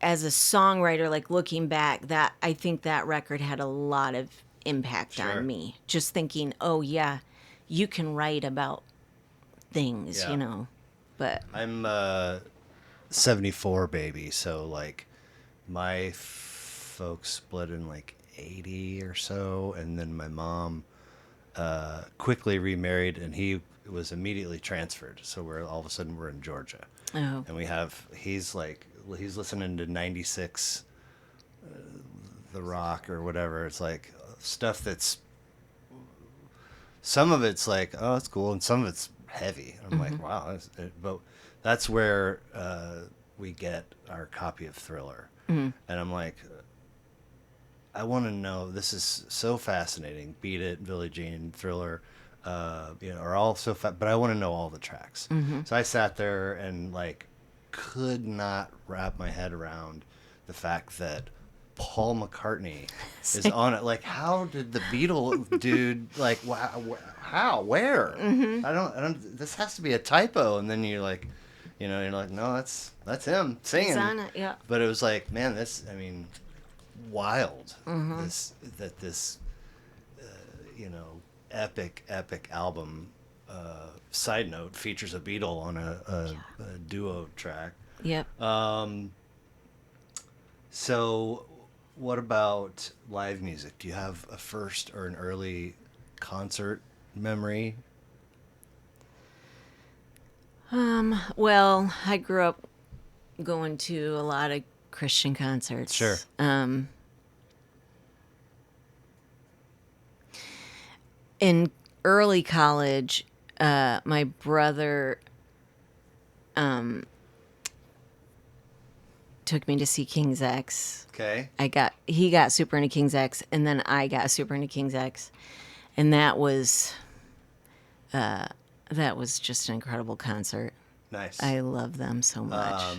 as a songwriter, like looking back, that I think that record had a lot of impact on me. Just thinking, oh yeah, you can write about things, you know. But I'm 74 baby, so like my folks split in like 80 or so, and then my mom quickly remarried, and he was immediately transferred. So we're all of a sudden we're in Georgia, and he's listening to 96 The Rock or whatever. It's like stuff that's, some of it's like, oh, it's cool, and some of it's heavy. I'm like, wow. But that's where we get our copy of Thriller. And I'm like, I want to know, this is so fascinating. Beat It, Billie Jean, Thriller, are all so but I want to know all the tracks. So I sat there and like could not wrap my head around the fact that Paul McCartney is on it. Like, how did the Beatle dude, like, how, where? I don't. This has to be a typo. And then you're like, you're like, no, that's him singing. He's on it, yeah. But it was like, man, wild. This epic album. Side note, features a Beatle on a duo track. Yep. So, what about live music? Do you have a first or an early concert memory? Well, I grew up going to a lot of Christian concerts. Sure. In early college, my brother took me to see King's X. Okay. He got super into King's X, and then I got super into King's X, and that was just an incredible concert. Nice. I love them so much.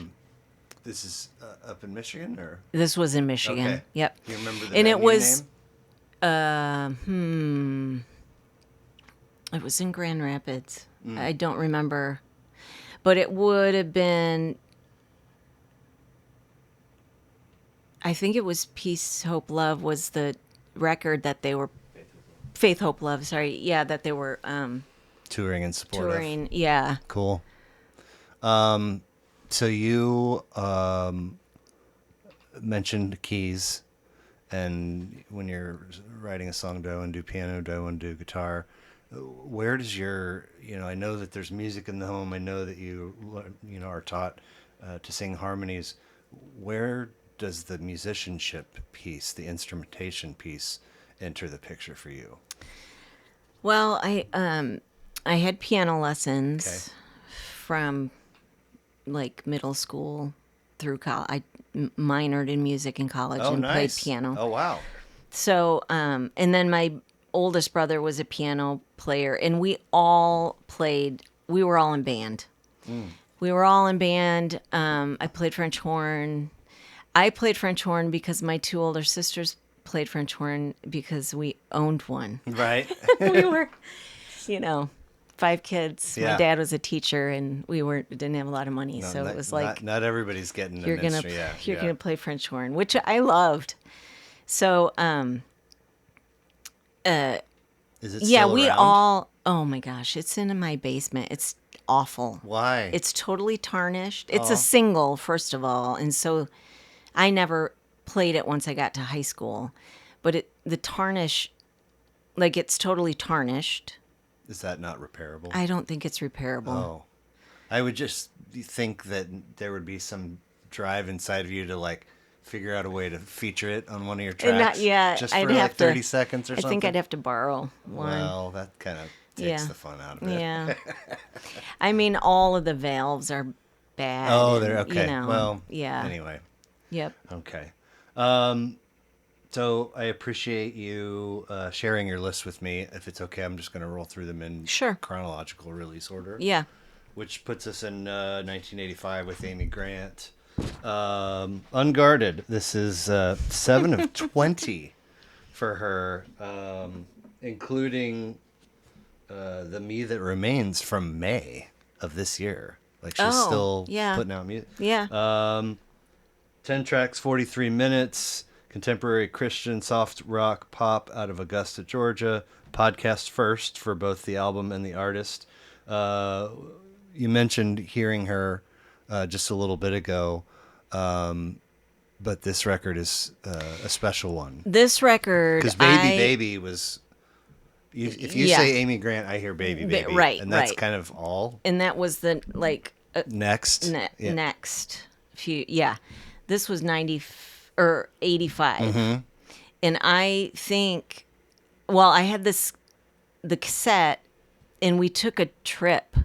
This is up in Michigan, or? This was in Michigan. Okay. Yep. Do you remember the and venue it was name? It was in Grand Rapids. I don't remember, but it would have been, I think it was Peace, Hope, Love was the record that they were, Faith, Hope, Love, sorry. Yeah, that they were touring in support touring. Yeah. Cool. So you mentioned keys, and when you're writing a song, do I want to do piano, do I want to do guitar? Where does your, I know that there's music in the home. I know that you are taught to sing harmonies. Where does the musicianship piece, the instrumentation piece, enter the picture for you? Well, I had piano lessons from like middle school through college. I minored in music in college and played piano. Oh, wow. So, and then my oldest brother was a piano player, and we were all in band. We were all in band. I played French horn. I played French horn because my two older sisters played French horn because we owned one. Right. We were, 5 kids. Yeah. My dad was a teacher, and didn't have a lot of money, so it was like, not everybody's getting you're an gonna instrument. you're gonna play French horn, which I loved. So is it still we around? all, oh my gosh, it's in my basement. It's awful. Why? It's totally tarnished. It's Aw. a single, first of all, and so I never played it once I got to high school. But the tarnish, like it's totally tarnished. Is that not repairable? I don't think it's repairable. Oh. I would just think that there would be some drive inside of you to like figure out a way to feature it on one of your tracks. Not yet. Just I'd for have like 30 seconds or I something. think I'd have to borrow one. Well, that kind of takes Yeah. the fun out of it. Yeah. I mean, all of the valves are bad. Oh, and, they're okay. You know, Well, yeah. Anyway, Yep. okay. So I appreciate you sharing your list with me. If it's okay, I'm just going to roll through them in Sure. chronological release order. Yeah. Which puts us in 1985 with Amy Grant. Unguarded. This is 7 of 20 for her, including The Me That Remains from May of this year. Like she's still putting out music. Yeah. 10 tracks, 43 minutes. Contemporary Christian soft rock pop out of Augusta, Georgia. Podcast first for both the album and the artist. You mentioned hearing her just a little bit ago, but this record is a special one. This record, Because Baby Baby was... if you say Amy Grant, I hear Baby Baby. Right, and that's right. kind of all. And that was the, like... Next. Yeah. Next few... Yeah. This was 90... or 85. Mm-hmm. And I think... Well, I had the cassette, and we took a trip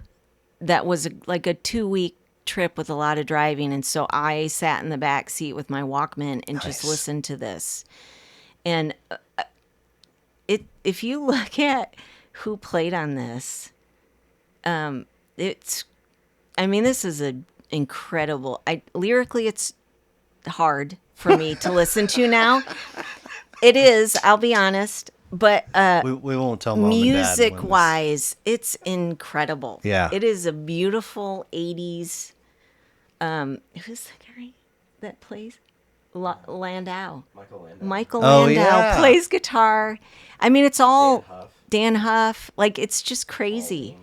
that was like a 2-week trip with a lot of driving, and so I sat in the back seat with my Walkman and just listened to this. And if you look at who played on this, this is a incredible. Lyrically, it's hard for me to listen to now. It is, I'll be honest. But we won't tell Mom and Dad music-wise, it's incredible. Yeah. It is a beautiful 80s... who's the guy that plays? Landau. Michael Landau plays guitar. I mean, it's all Dan Huff. Like, it's just crazy.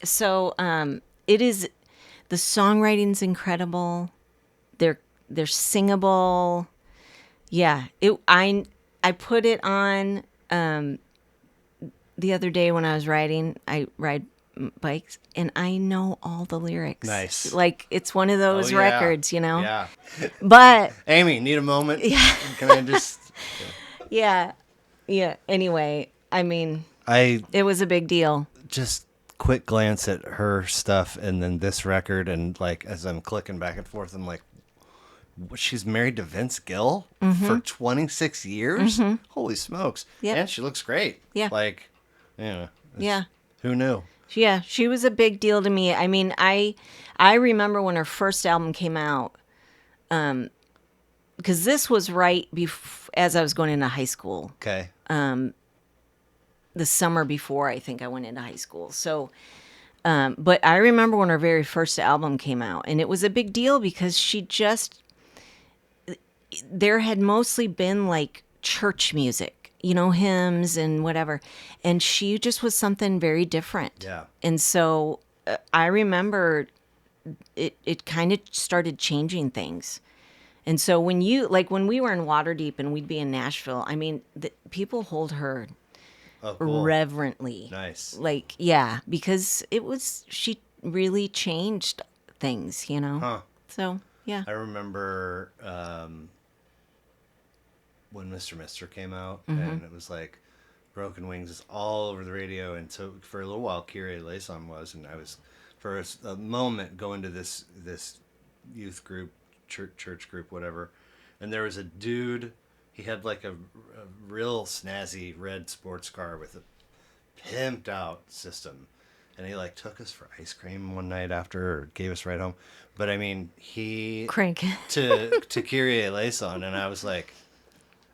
So, it is... The songwriting's incredible. They're singable. Yeah. I put it on the other day when I was riding. I ride bikes, and I know all the lyrics. Nice. Like, it's one of those records, you know? Yeah. But... Amy, need a moment? Yeah. Can I just... Yeah. Yeah. Anyway, I mean, it was a big deal. just quick glance at her stuff and then this record, and like as I'm clicking back and forth, I'm like, she's married to Vince Gill for 26 years? Holy smokes. Yep. And she looks great. Yeah. Like, you know, Yeah. who knew? Yeah, she was a big deal to me. I mean, I remember when her first album came out, because this was right as I was going into high school. Okay. The summer before I think I went into high school. So, but I remember when her very first album came out, and it was a big deal because there had mostly been like church music, you know, hymns and whatever. And she just was something very different. Yeah. And so I remember it kind of started changing things. And so when we were in Waterdeep and we'd be in Nashville, I mean, people hold her Cool. reverently. Nice. Like, yeah, because she really changed things, you know? Huh. So, yeah. I remember when Mr. came out, and it was like Broken Wings is all over the radio, and so for a little while Kyrie Eleison was, and I was for a moment going to this youth group, church group, whatever, and there was a dude. He had like a real snazzy red sports car with a pimped out system, and he like took us for ice cream one night after, or gave us a ride home. But I mean, he Crank. to Kyrie Eleison, and I was like,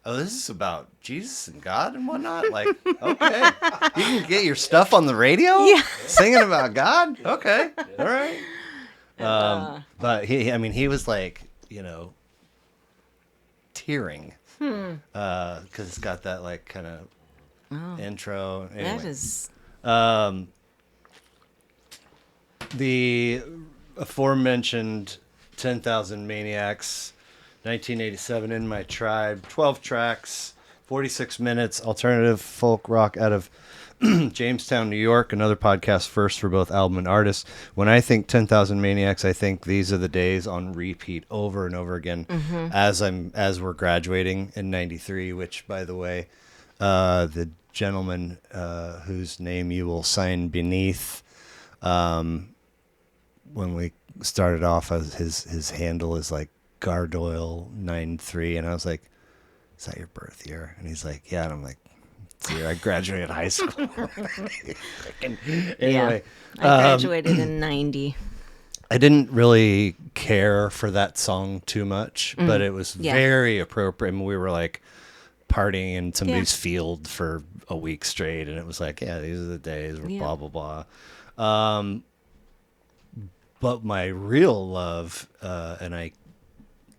oh, this is about Jesus and God and whatnot? Like, okay. You can get your stuff on the radio? Yeah. Singing about God? Okay. All right. But he was like, you know, tearing. Because it's got that, like, kind of intro. Anyway. That is... The aforementioned 10,000 Maniacs, 1987 In My Tribe, 12 tracks, 46 minutes, alternative folk rock out of Jamestown, New York, another podcast first for both album and artist. When I think 10,000 Maniacs, I think These Are the Days on repeat over and over again as we're graduating in 93, which, by the way, the gentleman whose name you will sign beneath, when we started off, his handle is like Gardoyle93, and I was like, "Is that your birth year?" And he's like, "Yeah," and I'm like, "It's the year I graduated high school." Anyway, I graduated in 90. I didn't really care for that song too much, but it was very appropriate. I mean, we were like partying in somebody's field for a week straight, and it was like, yeah, these are the days, blah, blah, blah. But my real love, and I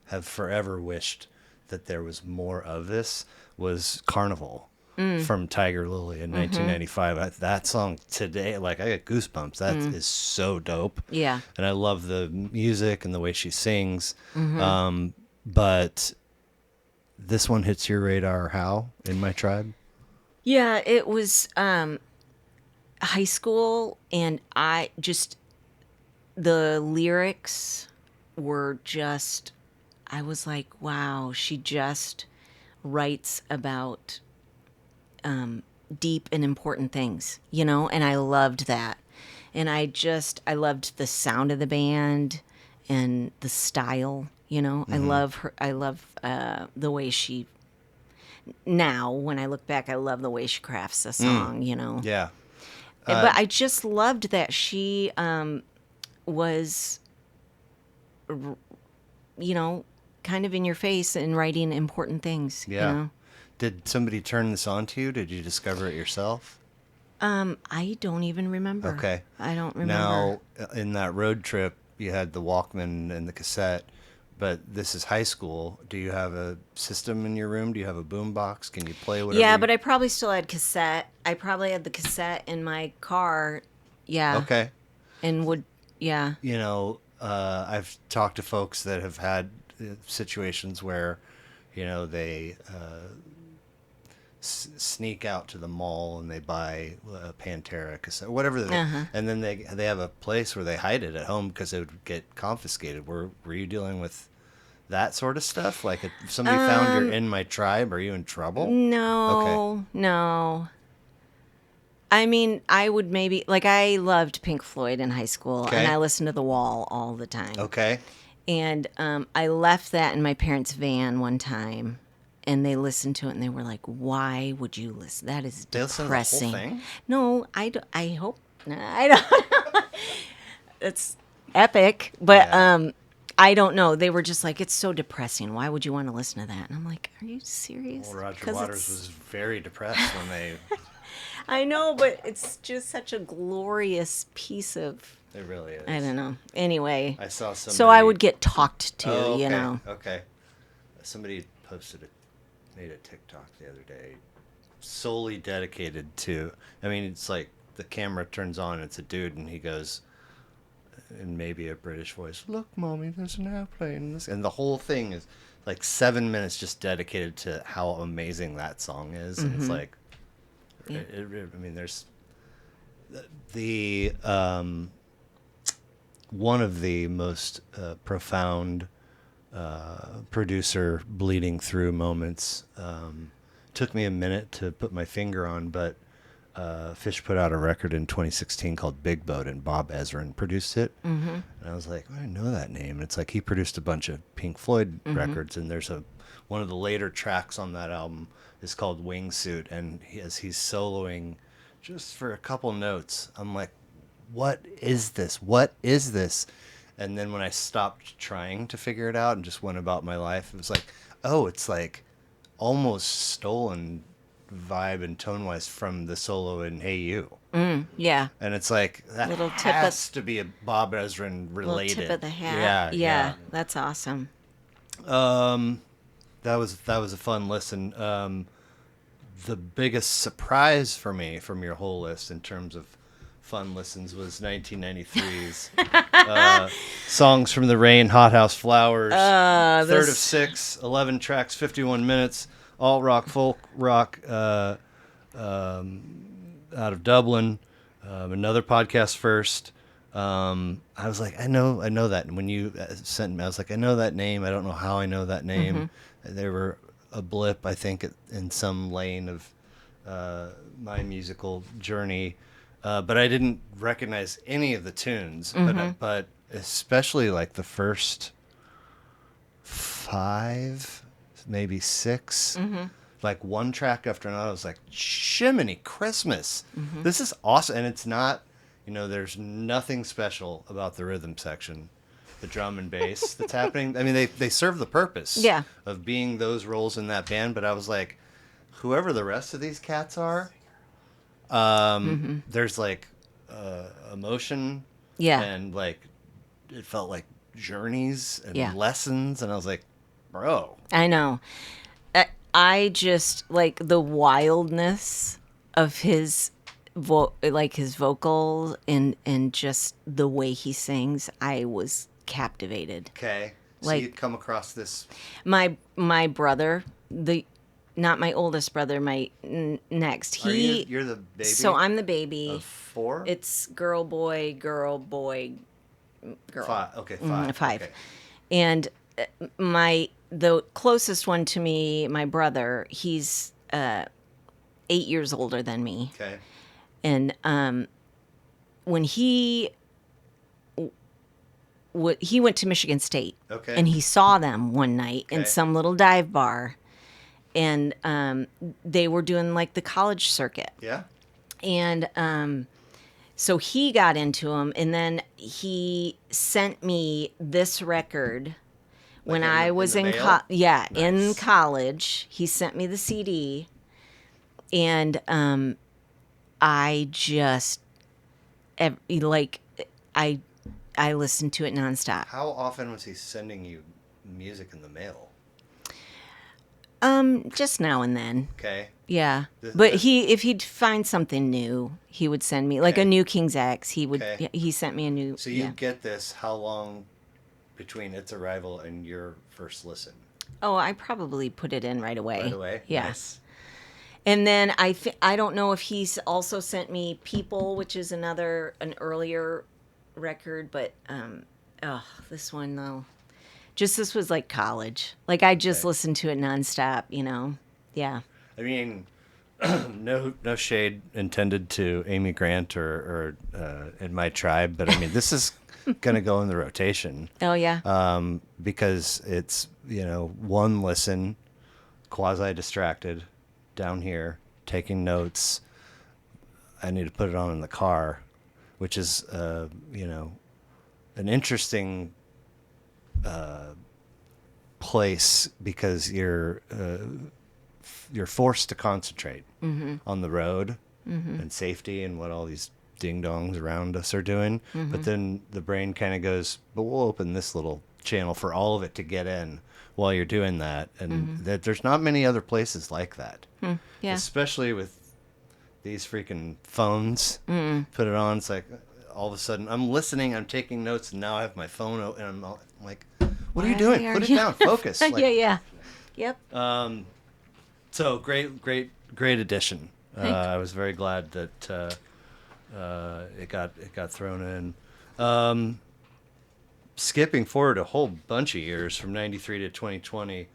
have forever wished that there was more of this, was Carnival from Tiger Lily in 1995. That song today, like, I get goosebumps. That is so dope. Yeah. And I love the music and the way she sings. But this one hits your radar how, In My Tribe? Yeah, it was high school, and the lyrics were just, I was like, wow, she just writes about deep and important things, and I loved that. And I loved the sound of the band and the style, I love her. I love the way she, now when I look back, I love the way she crafts a song, Yeah. But I just loved that she was, kind of in your face and writing important things. Yeah. Did somebody turn this on to you? Did you discover it yourself? I don't even remember. Okay. I don't remember. Now, in that road trip, you had the Walkman and the cassette, but this is high school. Do you have a system in your room? Do you have a boom box? Can you play whatever? Yeah, but I probably still had cassette. I probably had the cassette in my car. Yeah. Okay. And yeah. I've talked to folks that have had situations where, they sneak out to the mall and they buy a Pantera cassette, whatever, and then they have a place where they hide it at home because it would get confiscated. Were you dealing with that sort of stuff? Like, if somebody found your In My Tribe, are you in trouble? No, okay. No. I mean, I would maybe, like, I loved Pink Floyd in high school, and I listened to The Wall all the time. Okay. And I left that in my parents' van one time, and they listened to it, and they were like, "Why would you listen? That is depressing." They listen to the whole thing? No, I hope not. I don't. It's epic, but I don't know. They were just like, "It's so depressing. Why would you want to listen to that?" And I'm like, "Are you serious?" Well, Roger Waters was very depressed when they... I know, but it's just such a glorious piece of... It really is. I don't know. Anyway. I saw somebody... So I would get talked to, okay. Okay. Somebody made a TikTok the other day solely dedicated to... I mean, it's like the camera turns on, it's a dude, and he goes, in maybe a British voice, "Look, Mommy, there's an airplane." And the whole thing is like 7 minutes just dedicated to how amazing that song is. And it's like... Yeah. I mean, there's the one of the most profound producer bleeding through moments. Took me a minute to put my finger on, but Fish put out a record in 2016 called Big Boat, and Bob Ezrin produced it. And I was like, I didn't know that name. And it's like he produced a bunch of Pink Floyd records, and there's one of the later tracks on that album is called Wingsuit, and as he's soloing just for a couple notes, I'm like, what is this? What is this? And then when I stopped trying to figure it out and just went about my life, it was like, oh, it's like almost stolen vibe and tone-wise from the solo in Hey You. Yeah. And it's like, that little has to be a Bob Ezrin related. Little tip of the hat. Yeah. That's awesome. That was a fun listen. The biggest surprise for me from your whole list in terms of fun listens was 1993's Songs from the Rain, Hothouse Flowers, third of 6, 11 tracks, 51 minutes, alt rock, folk rock, out of Dublin. Another podcast first. I was like, I know that. And when you sent me, I was like, I know that name. I don't know how I know that name. They were a blip, I think, in some lane of my musical journey. But I didn't recognize any of the tunes. But especially like the first 5, maybe 6. Like one track after another, I was like, Jiminy Christmas. This is awesome. And it's not, there's nothing special about the rhythm section, the drum and bass that's happening. I mean, they serve the purpose of being those roles in that band. But I was like, whoever the rest of these cats are, there's like emotion. And like, it felt like journeys and lessons. And I was like, bro. I know. I just like the wildness of his his vocals and just the way he sings. I was captivated. Okay. So Like, you'd come across this. My brother, not my oldest brother, my next. You're the baby? So I'm the baby. Of 4? It's girl, boy, girl. 5. Okay, 5. 5. Okay. And the closest one to me, my brother, he's 8 years older than me. Okay. And when he went to Michigan State, Okay. and he saw them one night in some little dive bar, and they were doing like the college circuit. Yeah. And so he got into them, and then he sent me this record when I was in in college. He sent me the CD, and I just I listened to it nonstop. How often was he sending you music in the mail? Just now and then. Okay. Yeah. But if he'd find something new, he would send me like a new King's X. He sent me a new. So you get this, how long between its arrival and your first listen? Oh, I probably put it in right away. Right away? Yeah. Nice. And then I don't know if he's also sent me People, which is an earlier record, but this one though. This was like college. Like I just listened to it nonstop, Yeah. I mean, no shade intended to Amy Grant or In My Tribe, but I mean, this is going to go in the rotation. Oh, yeah. Because it's, one listen, quasi-distracted, down here, taking notes. I need to put it on in the car, which is, an interesting place because you're forced to concentrate on the road and safety and what all these ding-dongs around us are doing. But then the brain kind of goes, but we'll open this little channel for all of it to get in while you're doing that. And that there's not many other places like that. Yeah. Especially with these freaking phones. Put it on, it's like all of a sudden I'm listening, I'm taking notes, and now I have my phone out, and I'm like, what are you doing? Put it down, focus. Like, yeah. Yep. So great addition. I was very glad that it got thrown in. Skipping forward a whole bunch of years from 93 to 2020,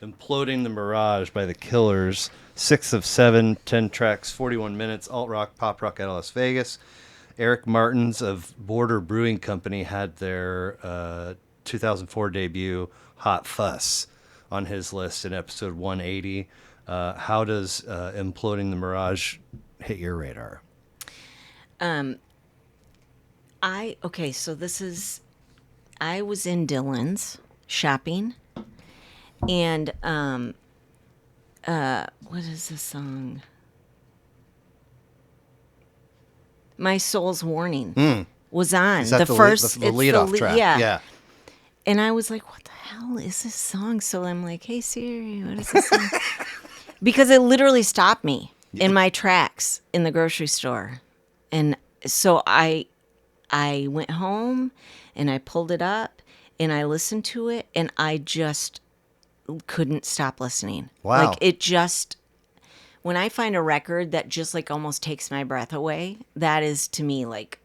Imploding the Mirage by The Killers, 6 of 7, 10 tracks, 41 minutes, alt rock, pop rock out of Las Vegas. Eric Martins of Border Brewing Company had their 2004 debut, Hot Fuss, on his list in episode 180. How does Imploding the Mirage hit your radar? I was in Dillon's shopping, and what is this song? My Soul's Warning was on. Is that the lead off track? Yeah. And I was like, what the hell is this song? So I'm like, hey Siri, what is this song? Because it literally stopped me in my tracks in the grocery store. And so I went home and I pulled it up and I listened to it and I just couldn't stop listening. Like Wow. it just when I find a record that just like almost takes my breath away, that is to me like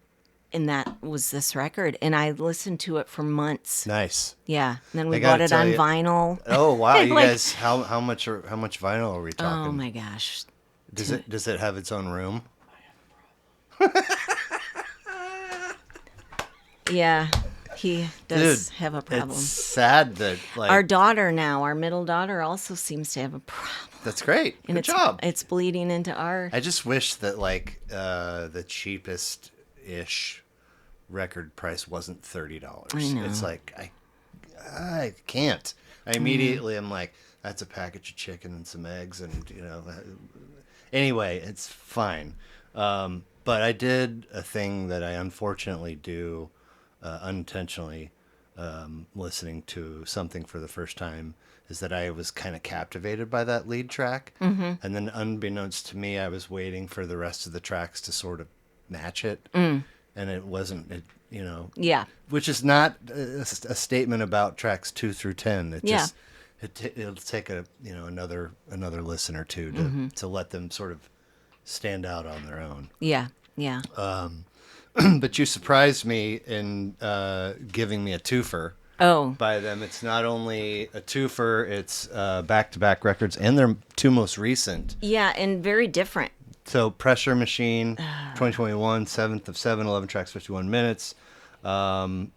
and that was this record and I listened to it for months. Nice. Yeah. And then we I got bought to it tell on you. vinyl. Oh wow, you Like, guys, how much vinyl are we oh talking? my gosh. Does it have its own room? Yeah. He Dude, does have a problem. it's sad that like Our daughter now, our middle daughter also seems to have a problem. that's great. And Good job. it's bleeding into our I just wish that like the cheapest ish record price wasn't $30. I know. It's like I can't. I immediately am like, that's a package of chicken and some eggs, and Anyway, it's fine. But I did a thing that I unfortunately do unintentionally, listening to something for the first time, is that I was kind of captivated by that lead track. Mm-hmm. And then unbeknownst to me, I was waiting for the rest of the tracks to sort of match it. And it wasn't, yeah. which is not a statement about tracks 2 through 10. It Yeah. just, it'll take another listen or two to let them sort of stand out on their own. Yeah. Yeah. But you surprised me in giving me a twofer Oh. by them. It's not only a twofer, it's back-to-back records, and their two most recent. Yeah, and very different. So Pressure Machine, 2021, 7th of 7, 11 tracks, 51 minutes. The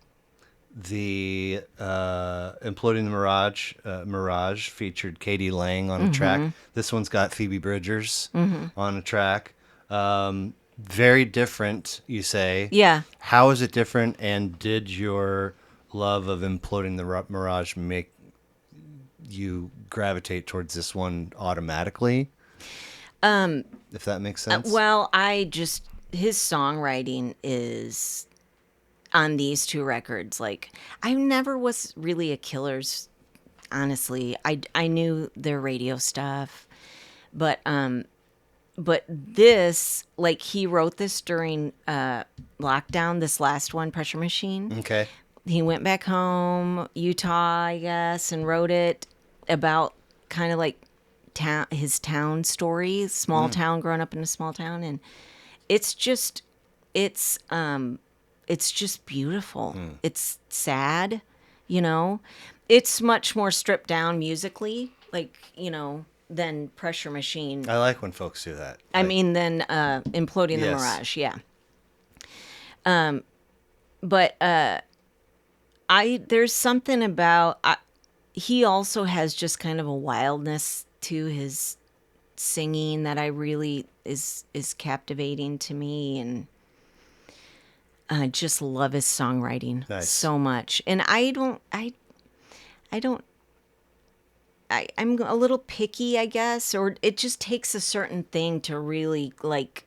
Imploding the Mirage, Mirage featured Katie Lang on a track. This one's got Phoebe Bridgers on a track. Very different, you say. Yeah. How is it different? And did your love of Imploding the Mirage make you gravitate towards this one automatically? If that makes sense. Well, his songwriting is on these two records. Like, I never was really a Killers, honestly. I knew their radio stuff, but this, like, he wrote this during lockdown. This last one, Pressure Machine. Okay. He went back home, Utah, I guess, and wrote it about kind of like his town story, small town, growing up in a small town, and it's just beautiful. It's sad, It's much more stripped down musically, like, than Pressure Machine. I like when folks do that. I mean, than Imploding the Yes. Mirage, yeah. But there's something about he also has just kind of a wildness to his singing that I really is captivating to me, and I just love his songwriting so much. And I'm a little picky, I guess, or it just takes a certain thing to really like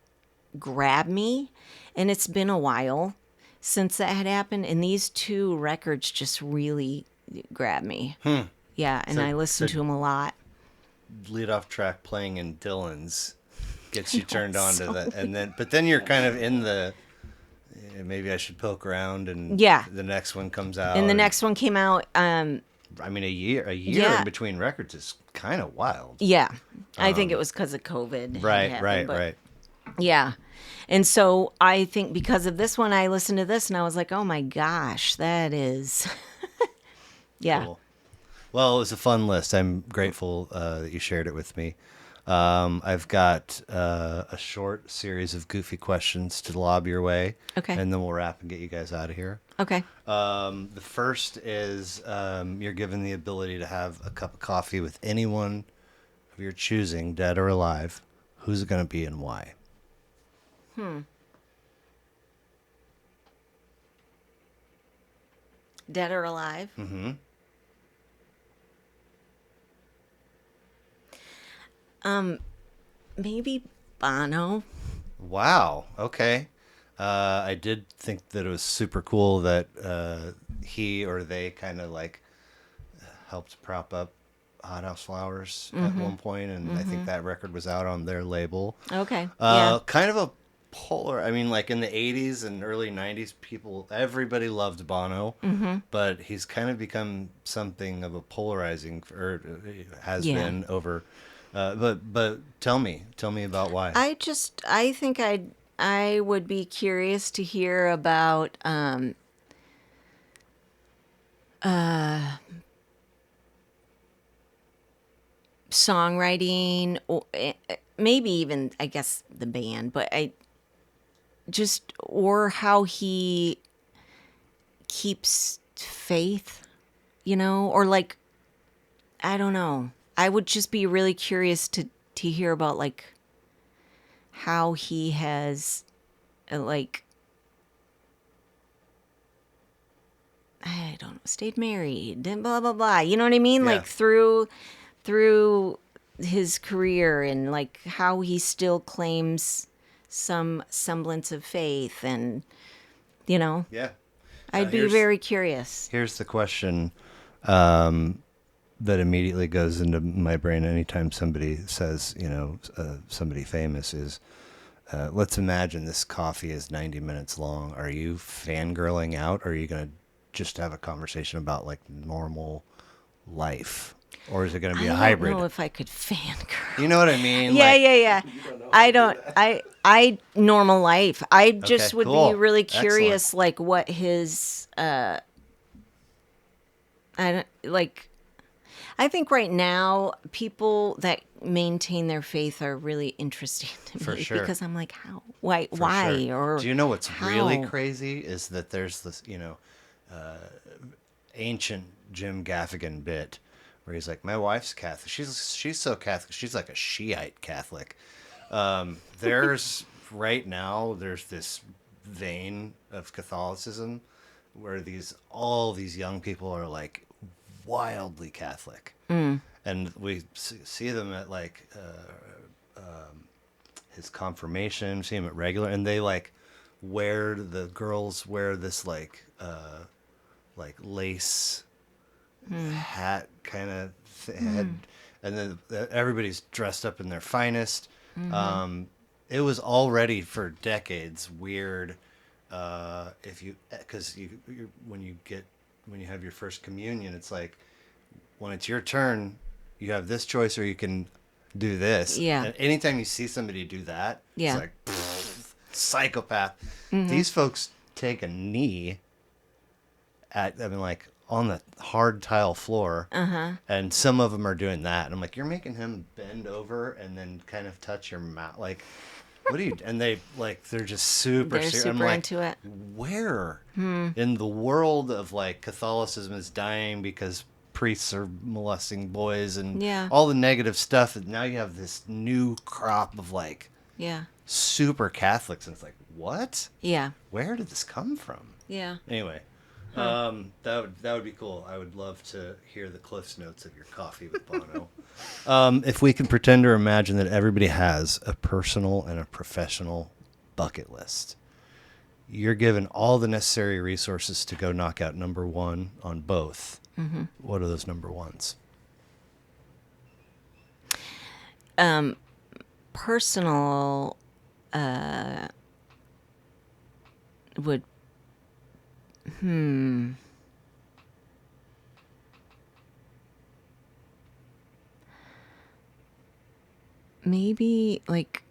grab me, and it's been a while since that had happened, and these two records just really grab me. Yeah, and I listen to them a lot. Lead off track playing in Dylan's gets you turned on to that, but then you're kind of in the maybe I should poke around, and the next one comes out, and the next one came out. I mean, a year in between records is kind of wild. Yeah, I think it was because of COVID. Right. Yeah. And so I think because of this one, I listened to this and I was like, oh my gosh, that is. Yeah. Cool. Well, it was a fun list. I'm grateful that you shared it with me. I've got a short series of goofy questions to lob your way. Okay. And then we'll wrap and get you guys out of here. Okay. The first is you're given the ability to have a cup of coffee with anyone of your choosing, dead or alive. Who's it going to be and why? Dead or alive? Mm-hmm. Maybe Bono. Wow. Okay. I did think that it was super cool that he or they kind of like helped prop up Hothouse Flowers at one point, and I think that record was out on their label. Okay. Kind of a polar. I mean, like in the 80s and early 90s, everybody loved Bono, but he's kind of become something of a polarizing, or has Yeah. been over. But tell me about why. I think I would be curious to hear about songwriting, or maybe even, I guess, the band, but or how he keeps faith, or like, I don't know. I would just be really curious to hear about like how he has like, I don't know, stayed married and blah blah blah. You know what I mean? Yeah. Like through his career, and like how he still claims some semblance of faith, and you know, Yeah. I'd be very curious. Here's the question that immediately goes into my brain anytime somebody says, somebody famous is, let's imagine this coffee is 90 minutes long. Are you fangirling out, or are you going to just have a conversation about like normal life? Or is it going to be a hybrid? I don't know if I could fangirl. You know what I mean? Yeah, like, yeah. I don't. I normal life. I just would cool. be really curious, Excellent. like what his. I don't like. I think right now people that maintain their faith are really interesting to For me, sure. because I'm like, how? Why? For Why? sure. Or do you know what's how? really crazy is that there's this, ancient Jim Gaffigan bit where he's like, my wife's Catholic. She's so Catholic. She's like a Shiite Catholic. There's right now there's this vein of Catholicism where all these young people are like wildly Catholic, and we see them at like his confirmation, see him at regular, and they like the girls wear this like lace hat kind of head, and then everybody's dressed up in their finest. It was already for decades weird if you because when you have your first communion, it's like when it's your turn, you have this choice or you can do this. Yeah. And anytime you see somebody do that, Yeah. it's like psychopath. These folks take a knee like on the hard tile floor, and some of them are doing that. And I'm like, you're making him bend over and then kind of touch your mouth, like. What do you? And they're just super. They're serious. super I'm like, into it. Where in the world of like Catholicism is dying because priests are molesting boys and Yeah. all the negative stuff, and now you have this new crop of like Yeah. super Catholics, and it's like, what? Yeah. Where did this come from? Yeah. Anyway, that would be cool. I would love to hear the Cliff's Notes of your coffee with Bono. If we can pretend or imagine that everybody has a personal and a professional bucket list, you're given all the necessary resources to go knock out number one on both. What are those number ones? Personal would maybe like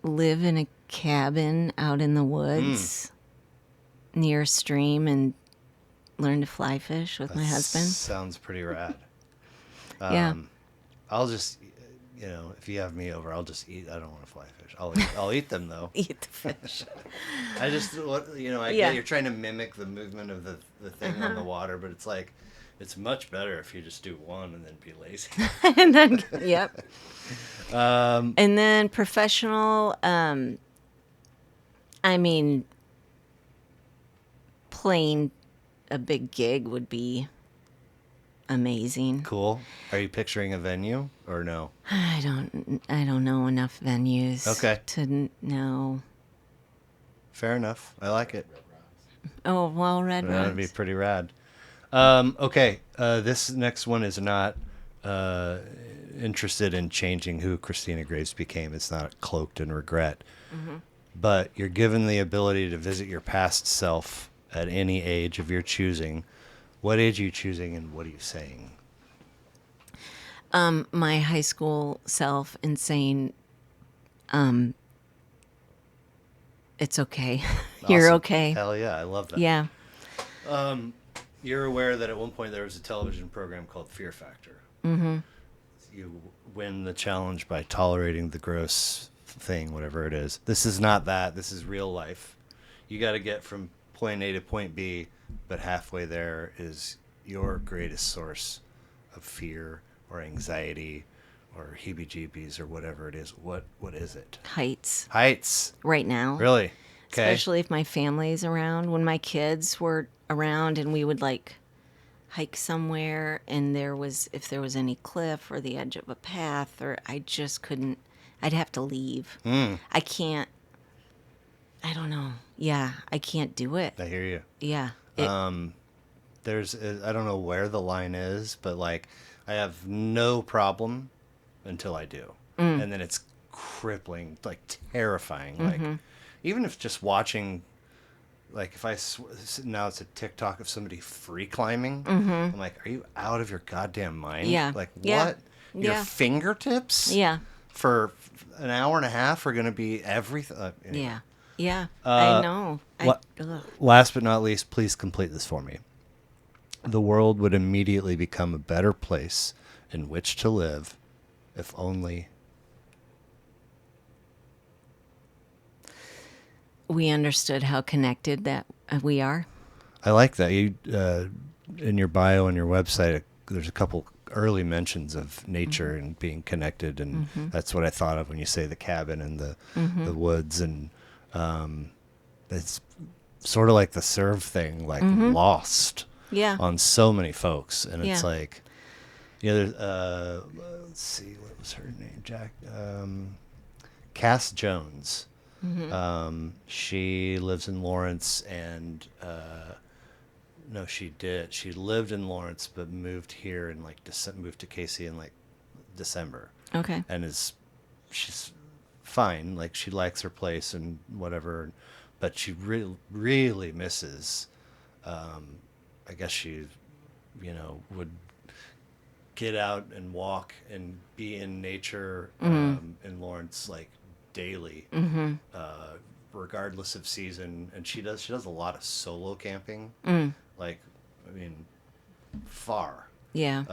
live in a cabin out in the woods near a stream and learn to fly fish with my husband. Sounds pretty rad. Yeah. I'll just, if you have me over, I'll just eat. I don't want to fly fish. I'll eat them though. Eat the fish. I just, I Yeah. get you're trying to mimic the movement of the thing on the water, but it's like, it's much better if you just do one and then be lazy. And then, yep. And then professional, I mean, playing a big gig would be amazing. Cool. Are you picturing a venue or no? I don't know enough venues. Okay. To know. Fair enough. I like it. Oh, well, Red That would be Rocks. pretty rad. Okay. This next one is not interested in changing who Christena Graves became. It's not cloaked in regret. But you're given the ability to visit your past self at any age of your choosing. What age are you choosing, and what are you saying? My high school self and saying, it's okay. You're Awesome. okay. Hell yeah, I love that. Yeah. You're aware that at one point there was a television program called Fear Factor. You win the challenge by tolerating the gross thing, whatever it is. This is not that. This is real life. You got to get from point A to point B, but halfway there is your greatest source of fear or anxiety or heebie-jeebies or whatever it is. What is it? Heights Heights. right now. Really? Okay. Especially if my family's around. When my kids were around and we would like hike somewhere and if there was any cliff or the edge of a path, or I just couldn't, I'd have to leave. I can't, I don't know. Yeah, I can't do it. I hear you. Yeah. There's I don't know where the line is, but like I have no problem until I do, and then it's crippling, like terrifying. Like even if just watching, like if now it's a TikTok of somebody free climbing, I'm like, are you out of your goddamn mind? Yeah. Like Yeah. what? Your Yeah. fingertips? Yeah. For an hour and a half are going to be everything. Anyway. Yeah. Yeah. I know. Ugh. Last but not least, please complete this for me. The world would immediately become a better place in which to live if only We understood how connected that we are. I like that. You in your bio on your website, there's a couple early mentions of nature and being connected, and that's what I thought of when you say the cabin and the woods, and it's sort of like the serve thing, like lost Yeah. on so many folks, and it's Yeah. like, you know, there's, let's see, what was her name? Cass Jones. She lives in Lawrence, and no, she did. She lived in Lawrence, but moved here in like moved to KC in like December, Okay. and she's fine. Like she likes her place and whatever, but she really misses. I guess she, would get out and walk and be in nature in Lawrence like daily, regardless of season. And she does a lot of solo camping, like, I mean, far. Yeah.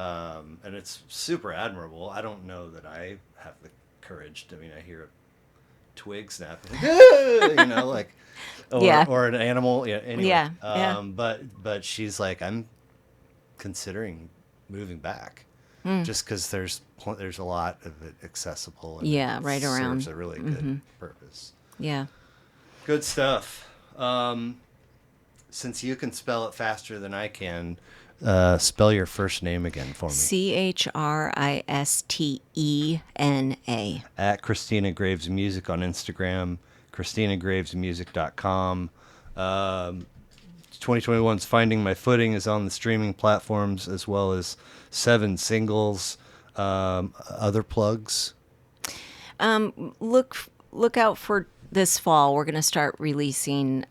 And it's super admirable. I don't know that I have the courage. I mean, I hear a twig snap, like, or an animal. Yeah. Anyway. Yeah. Yeah. But she's like, I'm considering moving back, just because there's a lot of it accessible. And Yeah, right around. serves a really good purpose. Yeah. Good stuff. Since you can spell it faster than I can, spell your first name again for me. CHRISTENA. At Christena Graves Music on Instagram, ChristenaGravesMusic.com. 2021's Finding My Footing is on the streaming platforms, as well as 7 singles. Other plugs? Look out for this fall. We're going to start releasing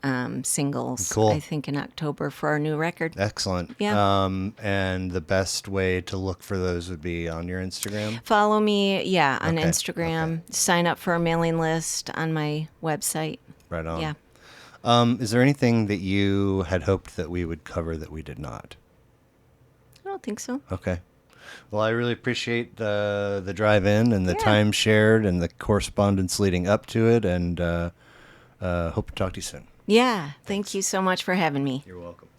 singles. Cool. I think in October for our new record. Excellent. Yeah. And the best way to look for those would be on your Instagram? Follow me, on Okay, Instagram. Sign up for a mailing list on my website. Right on. Yeah. Is there anything that you had hoped that we would cover that we did not? I don't think so. Okay. Well, I really appreciate the drive in and the Yeah. time shared and the correspondence leading up to it, and hope to talk to you soon. Yeah. Thank you so much for having me. You're welcome.